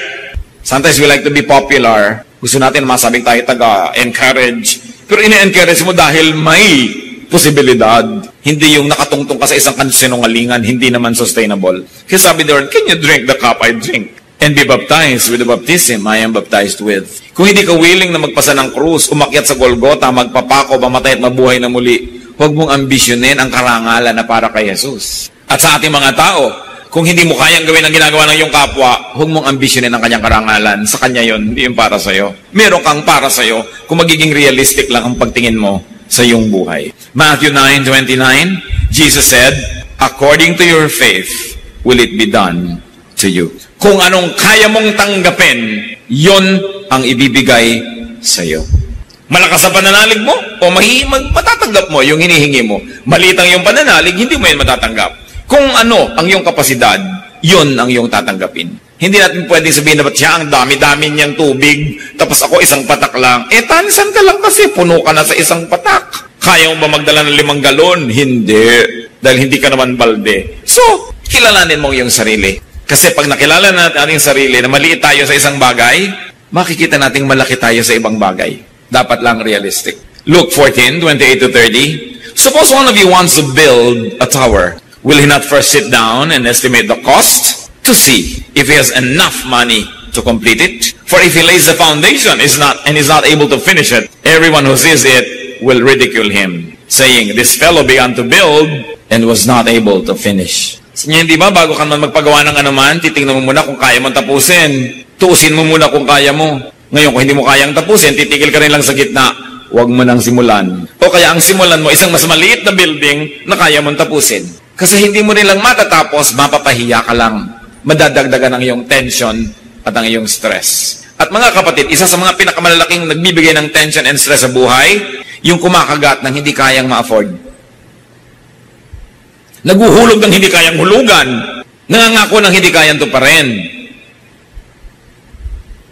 Sometimes we like to be popular. Gusto natin masabing tayo taga-encourage. Pero ine-encourage mo dahil may posibilidad. Hindi yung nakatungtong ka sa isang sinungalingan, hindi naman sustainable. Kaya sabi there, can you drink the cup I drink? And be baptized with the baptism I am baptized with. Kung hindi ka willing na magpasa ng krus, umakyat sa Golgota, magpapako, mamatay at mabuhay na muli, huwag mong ambisyonin ang karangalan na para kay Jesus. At sa ating mga tao, kung hindi mo kayang gawin ang ginagawa ng iyong kapwa, huwag mong ambisyonin ang kanyang karangalan. Sa kanya yon, hindi yung para sa'yo. Meron kang para sa'yo kung magiging realistic lang ang pagtingin mo sa iyong buhay. Matthew 9:29, Jesus said, according to your faith, will it be done to you. Kung anong kaya mong tanggapin, yon ang ibibigay sa iyo. Malakas ang pananalig mo o matatanggap mo yung hinihingi mo. Maliit ang iyong pananalig, hindi mo yan matatanggap. Kung ano ang iyong kapasidad, yon ang iyong tatanggapin. Hindi natin pwedeng sabihin na ba't siya ang dami-dami niyang tubig, tapos ako isang patak lang. Tansan ka lang kasi, puno ka na sa isang patak. Kaya mo ba magdala ng 5 galon? Hindi. Dahil hindi ka naman balde. So, kilalanin mo iyong sarili. Kasi pag nakilala natin ating sarili na maliit tayo sa isang bagay, makikita nating malaki tayo sa ibang bagay. Dapat lang realistic. Luke 14:28-30. Suppose one of you wants to build a tower. Will he not first sit down and estimate the cost to see if he has enough money to complete it? For if he lays the foundation is not able to finish it, everyone who sees it will ridicule him, saying, this fellow began to build and was not able to finish. Hindi ba, bago ka man magpagawa ng anuman, titingnan mo muna kung kaya mong tapusin. Tuusin mo muna kung kaya mo. Ngayon, kung hindi mo kayang tapusin, titigil ka rin lang sa gitna. Huwag mo nang simulan. O kaya ang simulan mo, isang mas maliit na building na kaya mong tapusin. Kasi hindi mo rin lang matatapos, mapapahiya ka lang. Madadagdagan ang iyong tension at ang iyong stress. At mga kapatid, isa sa mga pinakamalalaking nagbibigay ng tension and stress sa buhay, yung kumakagat ng hindi kayang ma-afford. Naguhulog ng hindi kayang hulugan. Nangangako ng hindi kayang tuparin.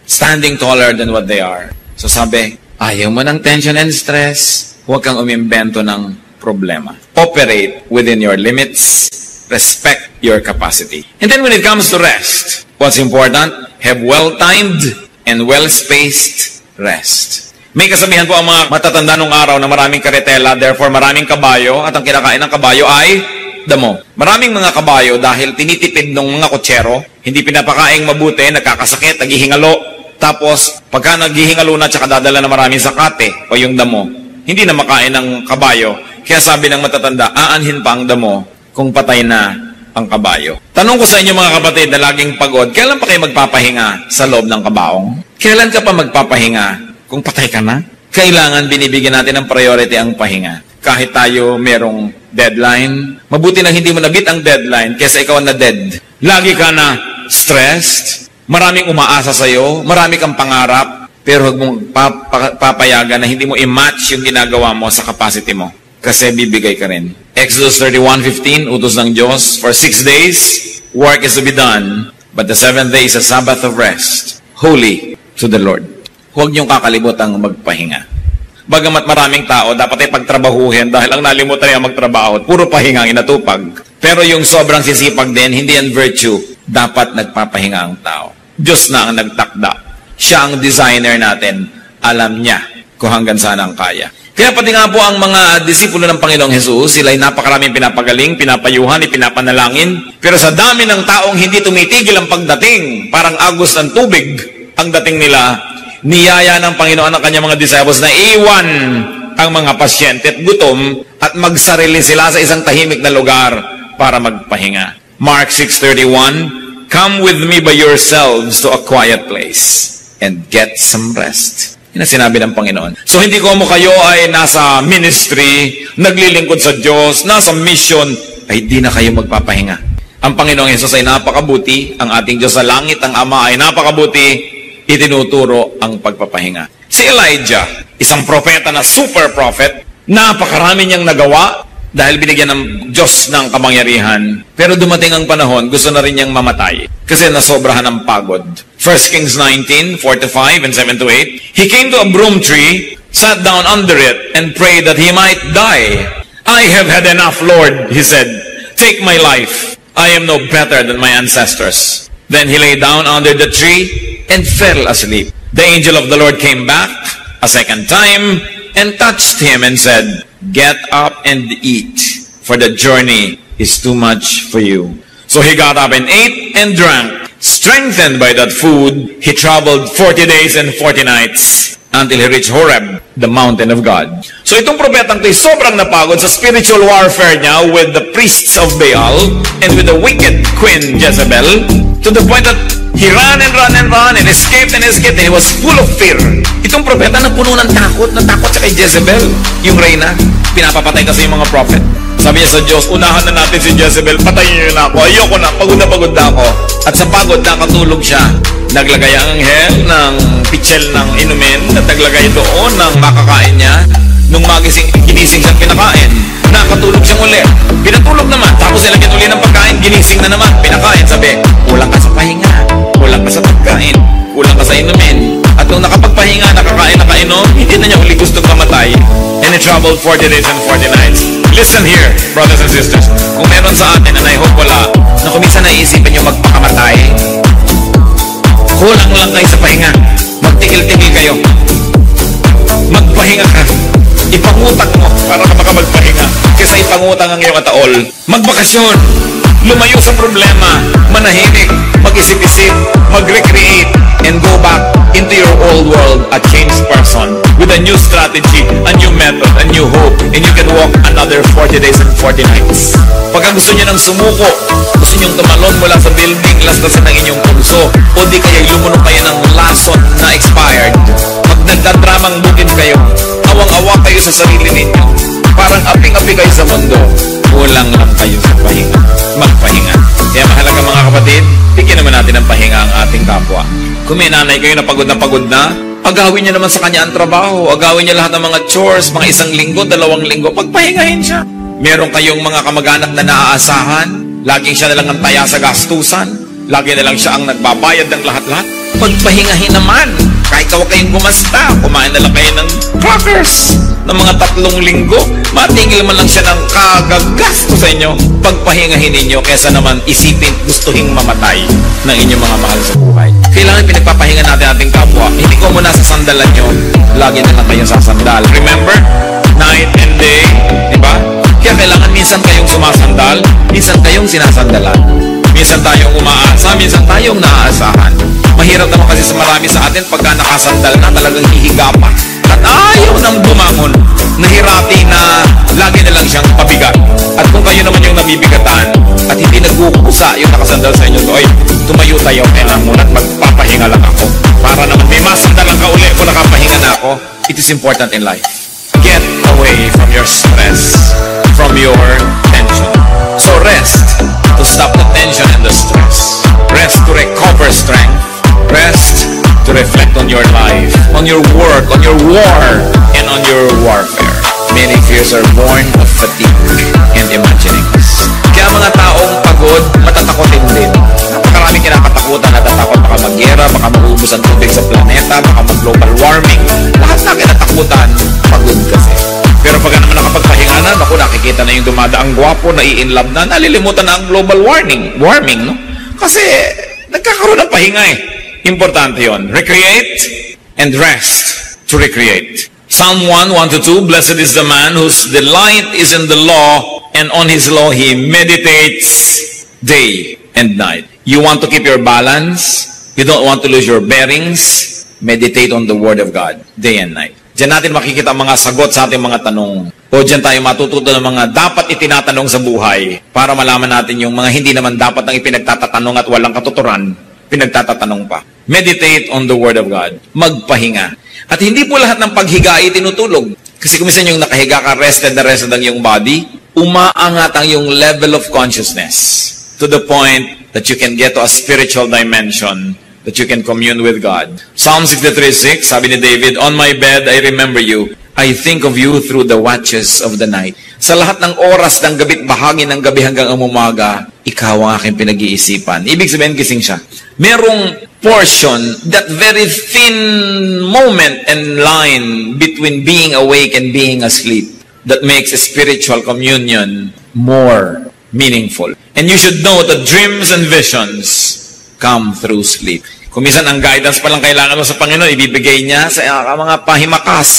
Standing taller than what they are. So sabi, ayaw mo ng tension and stress, huwag kang umimbento ng problema. Operate within your limits. Respect your capacity. And then when it comes to rest, what's important? Have well-timed and well-spaced rest. May kasabihan po ang mga matatanda nung araw na maraming karetela, therefore maraming kabayo, at ang kinakain ng kabayo ay damo. Maraming mga kabayo dahil tinitipid ng mga kutsero, hindi pinapakaing mabuti, nagkakasakit, naghihingalo, tapos pagka naghihingalo na tsaka dadala na maraming sakate o yung damo, hindi na makain ng kabayo. Kaya sabi ng matatanda, aanhin pa ang damo kung patay na ang kabayo. Tanong ko sa inyo mga kapatid na laging pagod, kailan pa kayo magpapahinga sa loob ng kabaong? Kailan ka pa magpapahinga kung patay ka na? Kailangan binibigyan natin ng priority ang pahinga. Kahit tayo merong deadline, mabuti na hindi mo nabit ang deadline kaysa ikaw na dead. Lagi ka na stressed, maraming umaasa sa'yo, marami kang pangarap, pero huwag mong papayagan na hindi mo i-match yung ginagawa mo sa capacity mo. Kasi bibigay ka rin. Exodus 31:15, utos ng Diyos, for 6 days, work is to be done, but the 7th day is a Sabbath of rest, holy to the Lord. Huwag niyong kakalimutan magpahinga. Bagamat maraming tao, dapat ay pagtrabahuhin dahil ang nalimutan niya magtrabaho, puro pahinga ang inatupag. Pero yung sobrang sisipag din, hindi yan virtue. Dapat nagpapahinga ang tao. Diyos na ang nagtakda. Siya ang designer natin. Alam niya kung hanggang saan ang kaya. Kaya pati nga po ang mga disipulo ng Panginoong Hesus, sila ay napakaraming pinapagaling, pinapayuhan, ipinapanalangin. Pero sa dami ng taong hindi tumitigil ang pagdating, parang agos ng tubig ang dating nila, niyaya ng Panginoon ang kanyang mga disciples na iwan ang mga pasyente at gutom at magsarili sila sa isang tahimik na lugar para magpahinga. Mark 6:31, come with me by yourselves to a quiet place and get some rest. Yan ang sinabi ng Panginoon. So hindi ko mo kayo ay nasa ministry, naglilingkod sa Diyos, nasa mission, ay di na kayo magpapahinga. Ang Panginoong Hesus ay napakabuti, ang ating Diyos sa langit, ang Ama ay napakabuti, itinuturo ang pagpapahinga. Si Elijah, isang propeta na super prophet, napakarami niyang nagawa dahil binigyan ng Diyos ng kamangyarihan. Pero dumating ang panahon, gusto na rin niyang mamatay kasi nasobrahan ng pagod. 1 Kings 19:4-5 and 7-8, he came to a broom tree, sat down under it, and prayed that he might die. I have had enough, Lord, he said. Take my life. I am no better than my ancestors. Then he lay down under the tree and fell asleep. The angel of the Lord came back a second time and touched him and said, get up and eat, for the journey is too much for you. So he got up and ate and drank. Strengthened by that food, he traveled 40 days and 40 nights until he reached Horeb, the mountain of God. So itong propetang ito sobrang napagod sa spiritual warfare niya with the priests of Baal and with the wicked queen Jezebel, to the point that he ran and ran and ran and escaped and escaped and he was full of fear. Itong propeta na puno ng takot sa kay Jezebel, yung reyna. Pinapapatay kasi yung mga prophet. Sabi niya sa Diyos, unahan na natin si Jezebel, patayin niyo na ako, ayoko na, pagod na ako. At sa pagod, nakatulog siya. Naglagay ang anghel ng pitchel ng inumin at naglagay doon ng makakain niya. Nung ginising siyang pinakain, nakatulog siyang uli. Pinatulog naman, tapos nilagyan uli ng pagkain, ginising na naman, pinakain. Sabi, kulang ka sa pahinga, kulang ka sa pagkain, kulang ka sa inumin. At nung nakapagpahinga, nakakain, nakainom, hindi na niya uli gustong mamatay. And he traveled 40 days and 40 nights. Listen here, brothers and sisters. Kung meron sa atin, and I hope wala, na kung minsan naisipin niyo magpakamatay, kulang lang kayo sa pahinga. Magtigil-tigil kayo. Magpahinga ka. Ipangutang mo para ka makapagpahinga. Kaysa ipangutang ang iyong ataol. Magbakasyon. Lumayo sa problema. Manahimik. Mag-isip-isip. Mag-recreate. And go back into your old world a changed person with a new strategy, a new method, a new hope, and you can walk another 40 days and 40 nights. Pagka gusto nyo ng sumuko, gusto nyo tumalon mula sa building, lastasin ang inyong pulso, o di kaya lumunok kayo ng lason na expired. Pag nagdadramang bukid kayo, awang-awa kayo sa sarili ninyo, parang aping-api kayo sa mundo, kulang lang kayo sa pahinga. Magpahinga. Kaya mahalaga mga kapatid, bigyan naman natin ng pahinga ang ating kapwa. Kung may nanay kayo na pagod na, agawin niya naman sa kanya ang trabaho, agawin niya lahat ng mga chores, mga 1 linggo, 2 linggo, pagpahingahin siya. Meron kayong mga kamag-anak na naaasahan, laging siya na lang ang taya sa gastusan, lagi na lang siya ang nagbabayad ng lahat-lahat. Pagpahingahin naman, kahit huwag kayong gumasta, kumain na lang kayo ng crackers. ng mga 3 linggo, matigil man lang siya ng kagagasto sa inyo, pagpahingahin ninyo, kesa naman isipin, gustuhin mamatay ng inyong mga mahal sa buhay. Kailangan pinagpapahinga natin ating kapwa. Hindi ko muna sa sandalan nyo, lagi na lang kayong sasandal. Remember? Night and day, di ba? Kaya kailangan minsan kayong sumasandal, minsan kayong sinasandalan. Minsan tayong umaasa, minsan tayong naaasahan. Mahirap naman kasi sa marami sa atin pagka nakasandal na, talagang hihiga pa. At ayaw nang bumangon. Nahirati na lagi na lang siyang pabigat. At kung kayo naman yung nabibigatan at hindi nagkukusa yung nakasandal sa inyo, oy, tumayo tayo, kailangan muna at magpapahinga lang ako. Para naman may masandalan ka uli kung nakapahinga na ako. It is important in life. Get away from your stress, from your tension. So rest to stop the tension and the stress. Rest to recover strength. Rest to reflect on your life, on your work, on your war, and on your warfare. Many fears are born of fatigue and imaginings. Kaya mga taong pagod, matatakotin din. Napakaraming kinakatakutan, natatakot baka mag-gera, baka maubos ang tubig sa planeta, baka mag-global warming. Lahat na kinatakutan, pagod kasi. Pero pag naman nakapagpahinga na, naku, nakikita na yung dumadaang gwapo, nai-inlove na, nalilimutan na ang global warming, no? Kasi nagkakaroon ng pahinga eh. Importante yon. Recreate and rest to recreate. Psalm 1:1-2, Blessed is the man whose delight is in the law, and on his law he meditates day and night. You want to keep your balance? You don't want to lose your bearings? Meditate on the Word of God day and night. Diyan natin makikita ang mga sagot sa ating mga tanong. O diyan tayo matututo ng mga dapat itinatanong sa buhay para malaman natin yung mga hindi naman dapat ang ipinagtatatanong at walang katuturan, pinagtatatanong pa. Meditate on the Word of God. Magpahinga. At hindi po lahat ng paghiga ay tinutulog. Kasi kung minsan yung nakahiga ka, rested ang iyong body, umaangat ang iyong level of consciousness to the point that you can get to a spiritual dimension that you can commune with God. Psalm 63:6, sabi ni David, On my bed I remember you. I think of you through the watches of the night. Sa lahat ng oras ng gabi't bahagi ng gabi hanggang ang umaga, ikaw ang aking pinag-iisipan. Ibig sabihin, gising siya. Merong portion, that very thin moment and line between being awake and being asleep that makes a spiritual communion more meaningful. And you should know that dreams and visions come through sleep. Kung minsan ang guidance pa lang kailangan mo sa Panginoon, ibibigay niya sa mga pahimakas,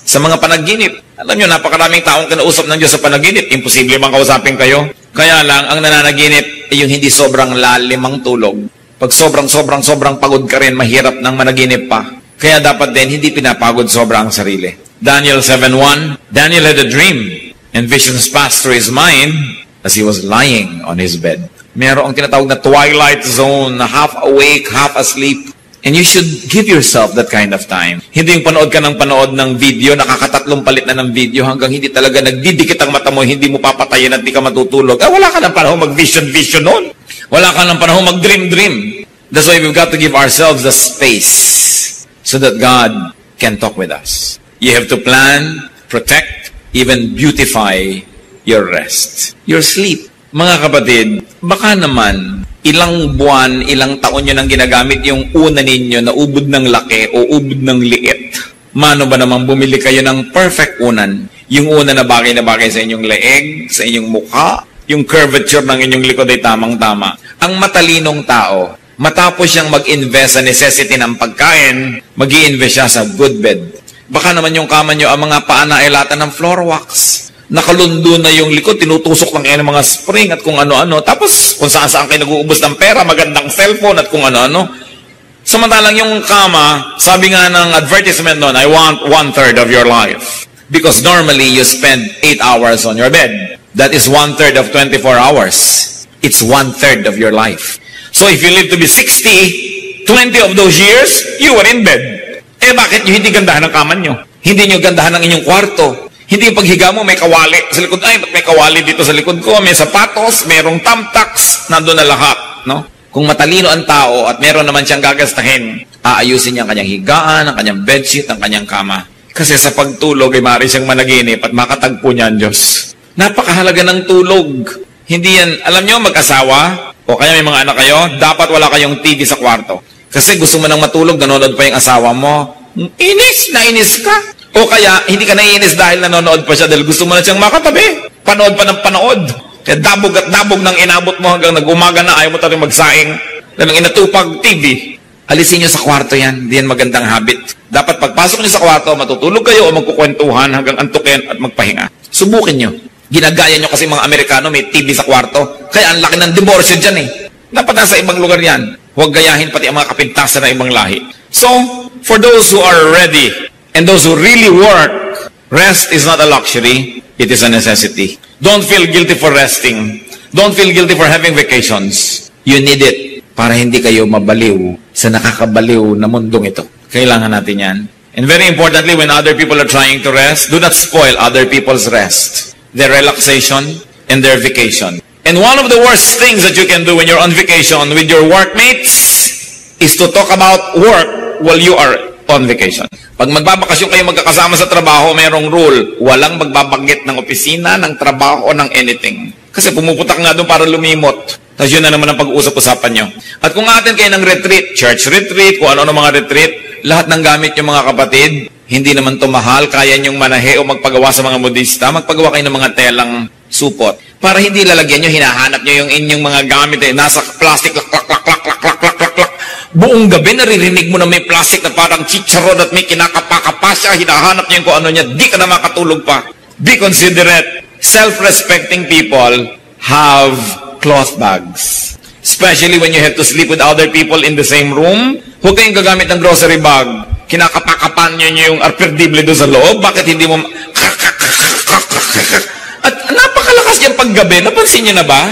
sa mga panaginip. Alam nyo, napakaraming taong kinausap ng Diyos sa panaginip. Imposible bang kausapin kayo? Kaya lang, ang nananaginip ay yung hindi sobrang lalimang tulog. Pag sobrang pagod ka rin, mahirap nang managinip pa. Kaya dapat din, hindi pinapagod sobrang sarili. Daniel 7:1, Daniel had a dream, and visions passed through his mind as he was lying on his bed. Meron ang tinatawag na twilight zone, na half awake, half asleep. And you should give yourself that kind of time. Hindi yung panood ka ng panood ng video, nakakatatlong palit na ng video hanggang hindi talaga nagdidikit ang mata mo, hindi mo papatayin at di ka matutulog. Wala ka ng panahon mag-vision noon. Wala ka ng panahon mag-dream. That's why we've got to give ourselves the space so that God can talk with us. You have to plan, protect, even beautify your rest, your sleep. Mga kapatid, baka naman ilang buwan, ilang taon nyo nang ginagamit yung una ninyo na ubod ng laki o ubod ng liit. Mano ba naman bumili kayo ng perfect unan? Yung una na bagay sa inyong leeg, sa inyong mukha, yung curvature ng inyong likod ay tamang-tama. Ang matalinong tao, matapos siyang mag-invest sa necessity ng pagkain, mag-i-invest siya sa good bed. Baka naman yung kama nyo, ang mga paa na ay lata ng floor wax. Nakalundo na yung likod, tinutusok lang yan ng mga spring at kung ano-ano. Tapos, kung saan-saan kayo nag-uubos ng pera, magandang cellphone at kung ano-ano. Samantalang yung kama, sabi nga ng advertisement noon, I want 1/3 of your life. Because normally, you spend 8 hours on your bed. That is 1/3 of 24 hours. It's 1/3 of your life. So if you live to be 60, 20 of those years, you were in bed. Bakit nyo hindi gandahan ang kama nyo? Hindi nyo gandahan ang inyong kwarto? Hindi yung paghiga mo, may kawali sa likod. Ay, may kawali dito sa likod ko, may sapatos, mayroong thumbtacks, nandun na lahat, no? Kung matalino ang tao at meron naman siyang gagastahin, aayusin niya ang kanyang higaan, ang kanyang bedsheet, ang kanyang kama. Kasi sa pagtulog ay maaari siyang managinip at makatagpo niya ang Diyos. Napakahalaga ng tulog. Hindi yan, alam nyo, mag-asawa, o kaya may mga anak kayo, dapat wala kayong TV sa kwarto. Kasi gusto mo nang matulog, nanonood pa yung asawa mo. Inis na inis ka. O kaya, hindi ka naiinis dahil nanonood pa siya dahil gusto mo na siyang makatabi. Panood pa ng panood. Kaya dabog at dabog nang inabot mo hanggang nag-umaga na ayaw mo tayo magsaing. Dahil inatupag TV. Alisin nyo sa kwarto yan. Hindi yan magandang habit. Dapat pagpasok nyo sa kwarto, matutulog kayo o magkukwentuhan hanggang antukin at magpahinga. Subukin nyo. Ginagaya nyo kasi mga Amerikano may TV sa kwarto. Kaya ang laki ng diborsyo dyan eh. Dapat nasa ibang lugar yan. Huwag gayahin pati ang mga kapintasan na ibang lahi. So, for those who are ready and those who really work, rest is not a luxury, it is a necessity. Don't feel guilty for resting. Don't feel guilty for having vacations. You need it para hindi kayo mabaliw sa nakakabaliw na mundong ito. Kailangan natin yan. And very importantly, when other people are trying to rest, do not spoil other people's rest, their relaxation, and their vacation. And one of the worst things that you can do when you're on vacation with your workmates is to talk about work while you are on vacation. Pag magbabakasyon kayo magkakasama sa trabaho, mayroong rule. Walang magbabanggit ng opisina, ng trabaho, o ng anything. Kasi pumuputak nga doon para lumimot. Tapos yun na naman ang pag-uusap-usapan nyo. At kung atin kayo ng retreat, church retreat, kung ano-ano mga retreat, lahat ng gamit yung mga kapatid, hindi naman to mahal, kaya nyong manahe o magpagawa sa mga modista, magpagawa kayo ng mga telang supot. Para hindi lalagyan nyo, hinahanap nyo yung inyong mga gamit, nasa plastic, lak, lak, lak, lak, lak, lak, lak, lak, lak. Buong gabi, naririnig mo na may plastic na parang chicharon at may kinakapakapa siya, hinahanap nyo yung kung ano niya, di ka na makatulog pa. Be considerate. Self-respecting people have cloth bags. Especially when you have to sleep with other people in the same room. Huwag kayong gagamit ng grocery bag. Kinakapakapan nyo yung arperdible doon sa loob. Bakit hindi mo... At napakalakas yung paggabi. Napansin nyo na ba?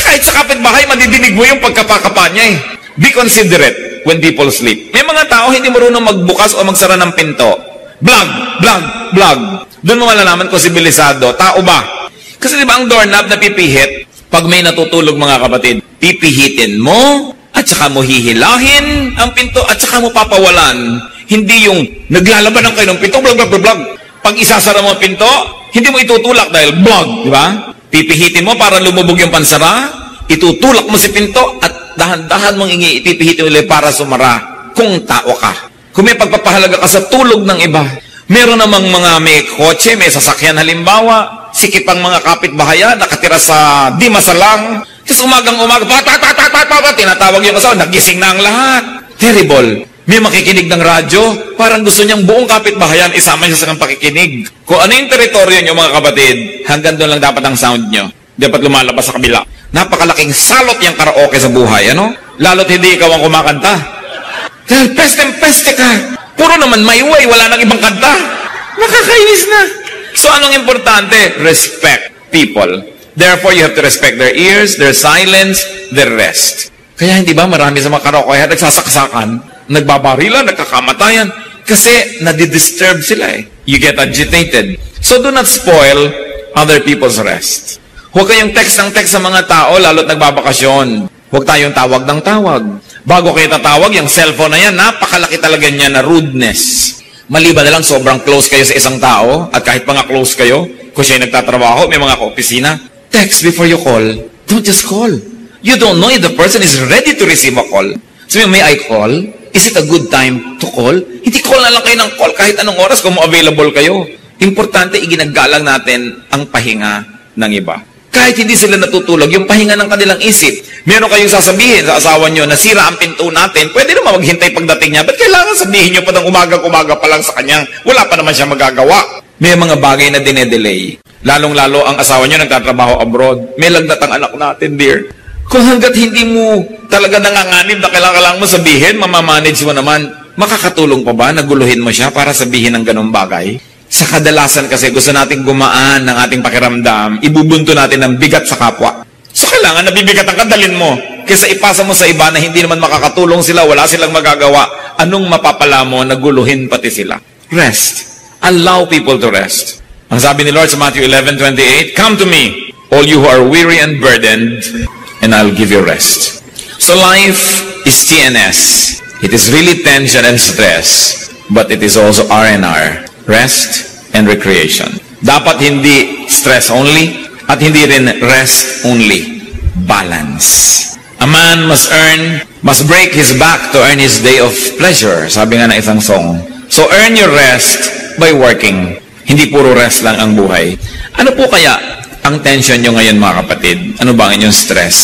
Kahit sa kapitbahay, madidinig mo yung pagkapakapa niya eh. Be considerate when people sleep. May mga tao hindi marunong magbukas o magsara ng pinto. Blag, blag, blag. Doon mo malalaman kung sibilisado. Tao ba? Kasi di ba ang doorknob na pipihit? Pag may natutulog mga kapatid, pipihitin mo, at saka mo hihilahin ang pinto, at saka mo papawalan. Hindi yung naglalaban ng kayo ng pinto, blag, blag, blag, blag. Pag isasara mo ang pinto, hindi mo itutulak dahil blag, di ba? Pipihitin mo para lumubog yung pansara, itutulak mo si pinto, at dahan-dahan mong ipipihitin ulit para sumara kung tao ka. Kung may pagpapahalaga ka sa tulog ng iba, meron namang mga may kotse, may sasakyan halimbawa, sikip ang mga kapitbahayan, nakatira sa di masalang, tapos umagang-umaga, tinatawag yung asawa, nagising na ang lahat. Terrible. May makikinig ng radyo, parang gusto niyang buong kapitbahayan isama niya sa kang pakikinig. Kung ano yung teritoryo niyo mga kapatid, hanggang doon lang dapat ang sound niyo. Dapat lumalabas sa kabila. Napakalaking salot yung karaoke sa buhay, ano? Lalo't hindi ikaw ang kumakanta. Dahil peste ka. Puro naman my way, wala nang ibang kanta. Nakakainis na. So anong importante? Respect people. Therefore, you have to respect their ears, their silence, their rest. Kaya hindi ba marami sa mga karaoke nagsasaksakan, nagbabarilan, nagkakamatayan, kasi nadidisturb sila eh. You get agitated. So do not spoil other people's rest. Huwag kayong text ng text sa mga tao, lalo't nagbabakasyon. Huwag tayong tawag ng tawag. Bago kayo tatawag, yung cellphone na yan, napakalaki talaga niya na rudeness. Maliban na lang, sobrang close kayo sa isang tao, at kahit mga close kayo, kung siya'y nagtatrabaho, may mga kaopisina, text before you call. Don't just call. You don't know if the person is ready to receive a call. So, may I call? Is it a good time to call? Hindi call na lang kayo ng call kahit anong oras kung available kayo. Importante, iginagalang natin ang pahinga ng iba. Kahit hindi sila natutulog, yung pahinga ng kanilang isip. Meron kayong sasabihin sa asawa nyo, nasira ang pinto natin, pwede naman maghintay pagdating niya. Ba't kailangan sabihin nyo pa ng umaga-umaga pa lang sa kanya? Wala pa naman siya magagawa. May mga bagay na dinedelay. Lalong-lalo ang asawa nyo nagtatrabaho abroad. May lagnat ang anak natin, dear. Kung hanggat hindi mo talaga nanganganib na kailangan mo sabihin, mamamanage mo naman, makakatulong pa ba na guluhin mo siya para sabihin ng ganong bagay? Sa kadalasan kasi gusto nating gumaan ng ating pakiramdam, ibubunto natin ng bigat sa kapwa. So kailangan nabibigat ang kadalin mo. Kaysa ipasa mo sa iba na hindi naman makakatulong sila, wala silang magagawa, anong mapapala mo na guluhin pati sila? Rest. Allow people to rest. Ang sabi ni Lord sa Matthew 11:28, "Come to me, all you who are weary and burdened, and I'll give you rest." So life is TNS. It is really tension and stress, but it is also R&R. Rest and recreation. Dapat hindi stress only at hindi rin rest only. Balance. A man must break his back to earn his day of pleasure. Sabi nga na isang song. So earn your rest by working. Hindi puro rest lang ang buhay. Ano po kaya ang tension nyo ngayon mga kapatid? Ano ba ang inyong stress?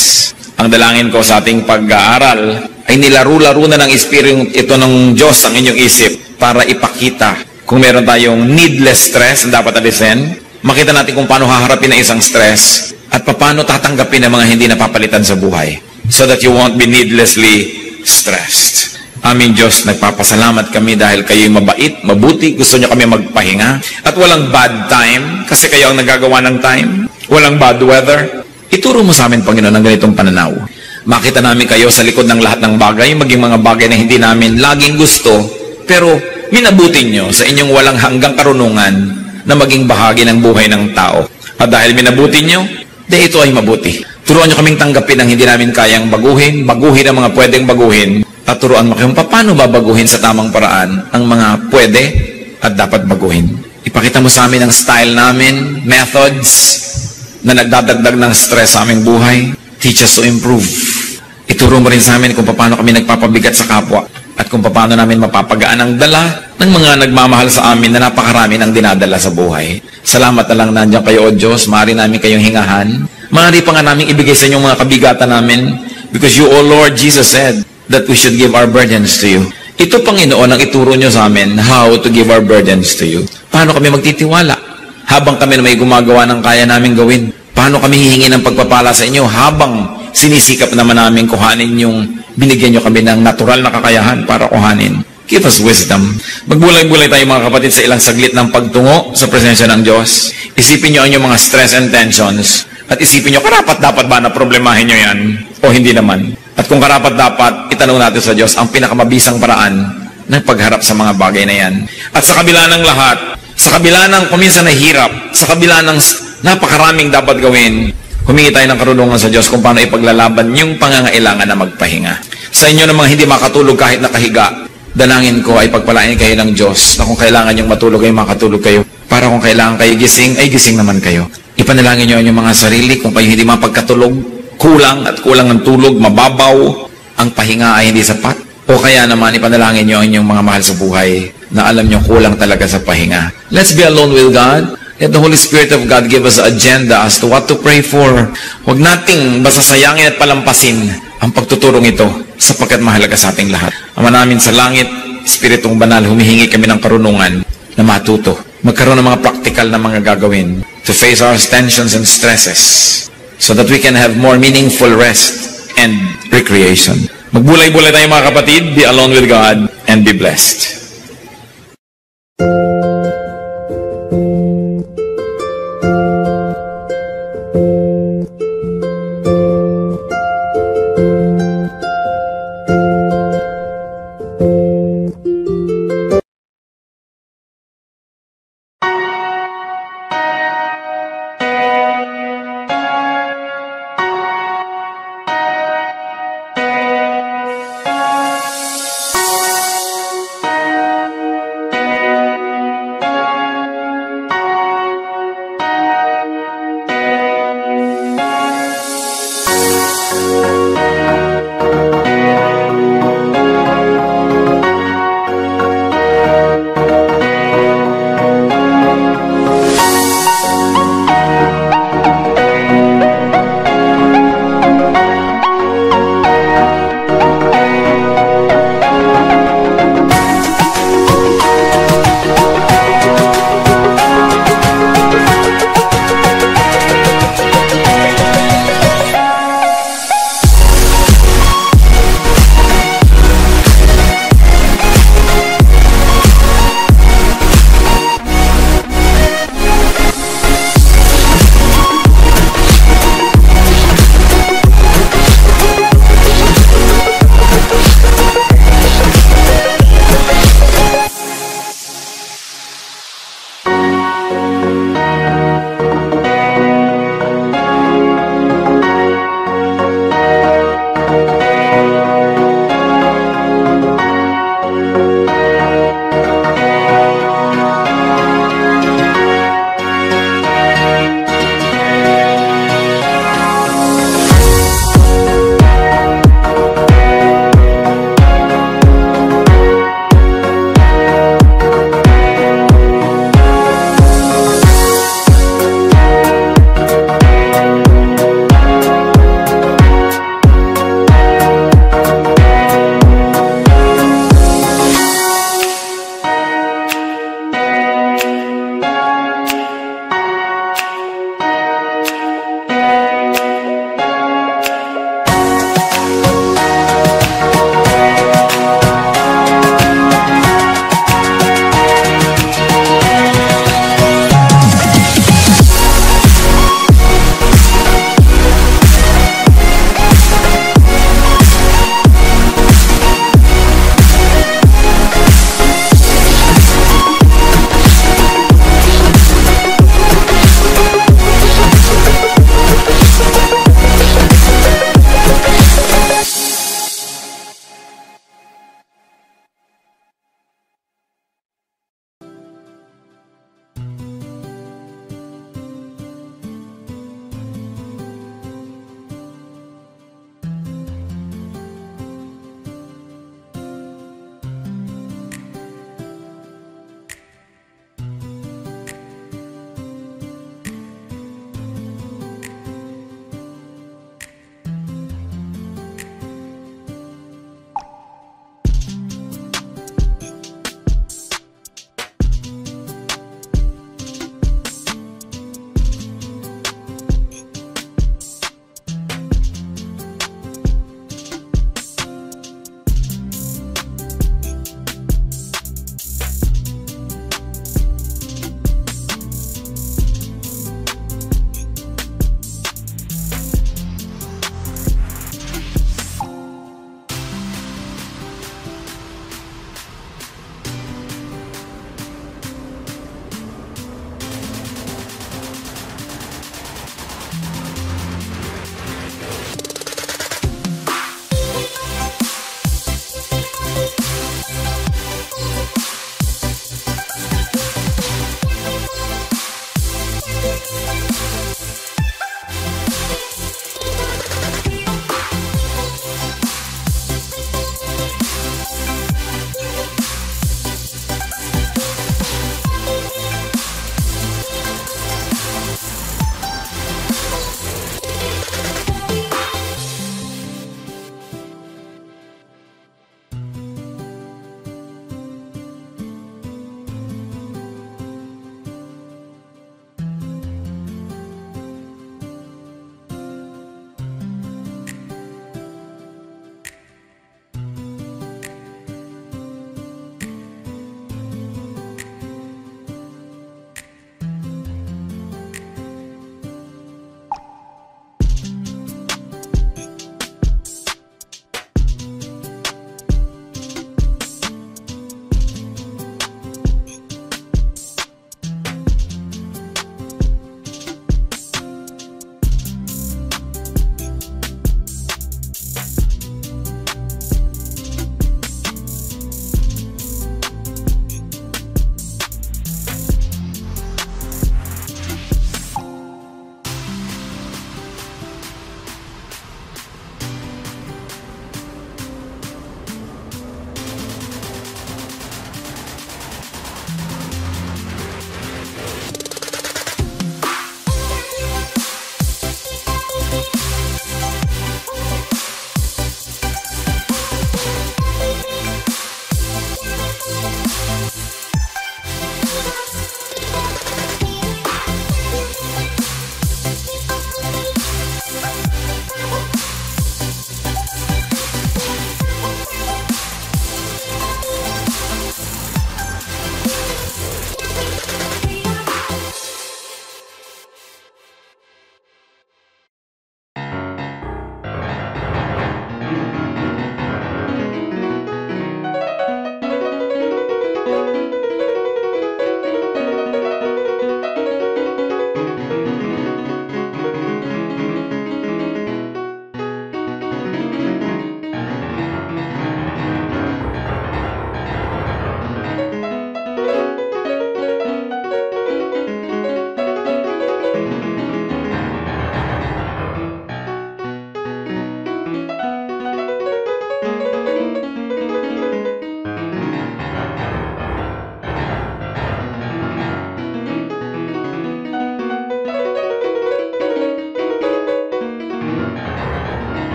Ang dalangin ko sa ating pag-aaral ay nilaro-laro na ng Espiritu ito ng Diyos ang inyong isip para ipakita kung meron tayong needless stress na dapat alisin, makita natin kung paano haharapin ang isang stress at paano tatanggapin ang mga hindi napapalitan sa buhay so that you won't be needlessly stressed. Aming Diyos, nagpapasalamat kami dahil kayo'y mabait, mabuti, gusto nyo kami magpahinga at walang bad time kasi kayo ang nagagawa ng time, walang bad weather. Ituro mo sa amin, Panginoon, ang ganitong pananaw. Makita namin kayo sa likod ng lahat ng bagay, maging mga bagay na hindi namin laging gusto, pero minabuti nyo sa inyong walang hanggang karunungan na maging bahagi ng buhay ng tao. At dahil minabuti nyo, dahil ito ay mabuti. Turuan nyo kaming tanggapin ang hindi namin kayang baguhin ang mga pwedeng baguhin, at turuan mo kayong paano babaguhin sa tamang paraan ang mga pwede at dapat baguhin. Ipakita mo sa amin ang style namin, methods na nagdadagdag ng stress sa aming buhay. Teach us to improve. Ituro mo rin sa amin kung paano kami nagpapabigat sa kapwa at kung paano namin mapapagaan ang dala ng mga nagmamahal sa amin na napakarami ng dinadala sa buhay. Salamat na lang nandiyan kayo, O Diyos. Maaari namin kayong hingahan. Maaari pa nga namin ibigay sa inyong mga kabigatan namin because you, O Lord Jesus, said that we should give our burdens to you. Ito, Panginoon, ang ituro nyo sa amin how to give our burdens to you. Paano kami magtitiwala habang kami na may gumagawa ng kaya namin gawin? Paano kami hihingi ng pagpapala sa inyo habang sinisikap naman namin kuhanin yung binigyan nyo kami ng natural na kakayahan para kuhanin? Give us wisdom. Magbulay-bulay tayo mga kapatid sa ilang saglit ng pagtungo sa presensya ng Diyos. Isipin nyo ang inyong mga stress and tensions at isipin nyo, karapat-dapat ba na problemahin nyo yan o hindi naman? At kung karapat-dapat, itanong natin sa Diyos ang pinakamabisang paraan ng pagharap sa mga bagay na yan. At sa kabila ng lahat, sa kabila ng kuminsan na hirap, sa kabila ng napakaraming dapat gawin, humingi tayo ng karunungan sa Diyos kung paano ipaglalaban yung pangangailangan na magpahinga. Sa inyo namang hindi makatulog kahit nakahiga, dalangin ko ay pagpalain kayo ng Diyos na kung kailangan yung matulog ay makatulog kayo. Para kung kailangan kayo gising, ay gising naman kayo. Ipanalangin nyo ang inyong mga sarili kung kayo hindi mapagkatulog, kulang ng tulog, mababaw, ang pahinga ay hindi sapat. O kaya naman ipanalangin nyo ang inyong mga mahal sa buhay na alam nyo kulang talaga sa pahinga. Let's be alone with God. Let the Holy Spirit of God give us an agenda as to what to pray for. Huwag nating basta sayangin at palampasin ang pagtuturong ito sapagkat mahalaga sa ating lahat. Ama namin sa langit, Espiritong Banal, humihingi kami ng karunungan na matuto. Magkaroon ng mga practical na mga gagawin to face our tensions and stresses so that we can have more meaningful rest and recreation. Magbulay-bulay tayo mga kapatid. Be alone with God and be blessed.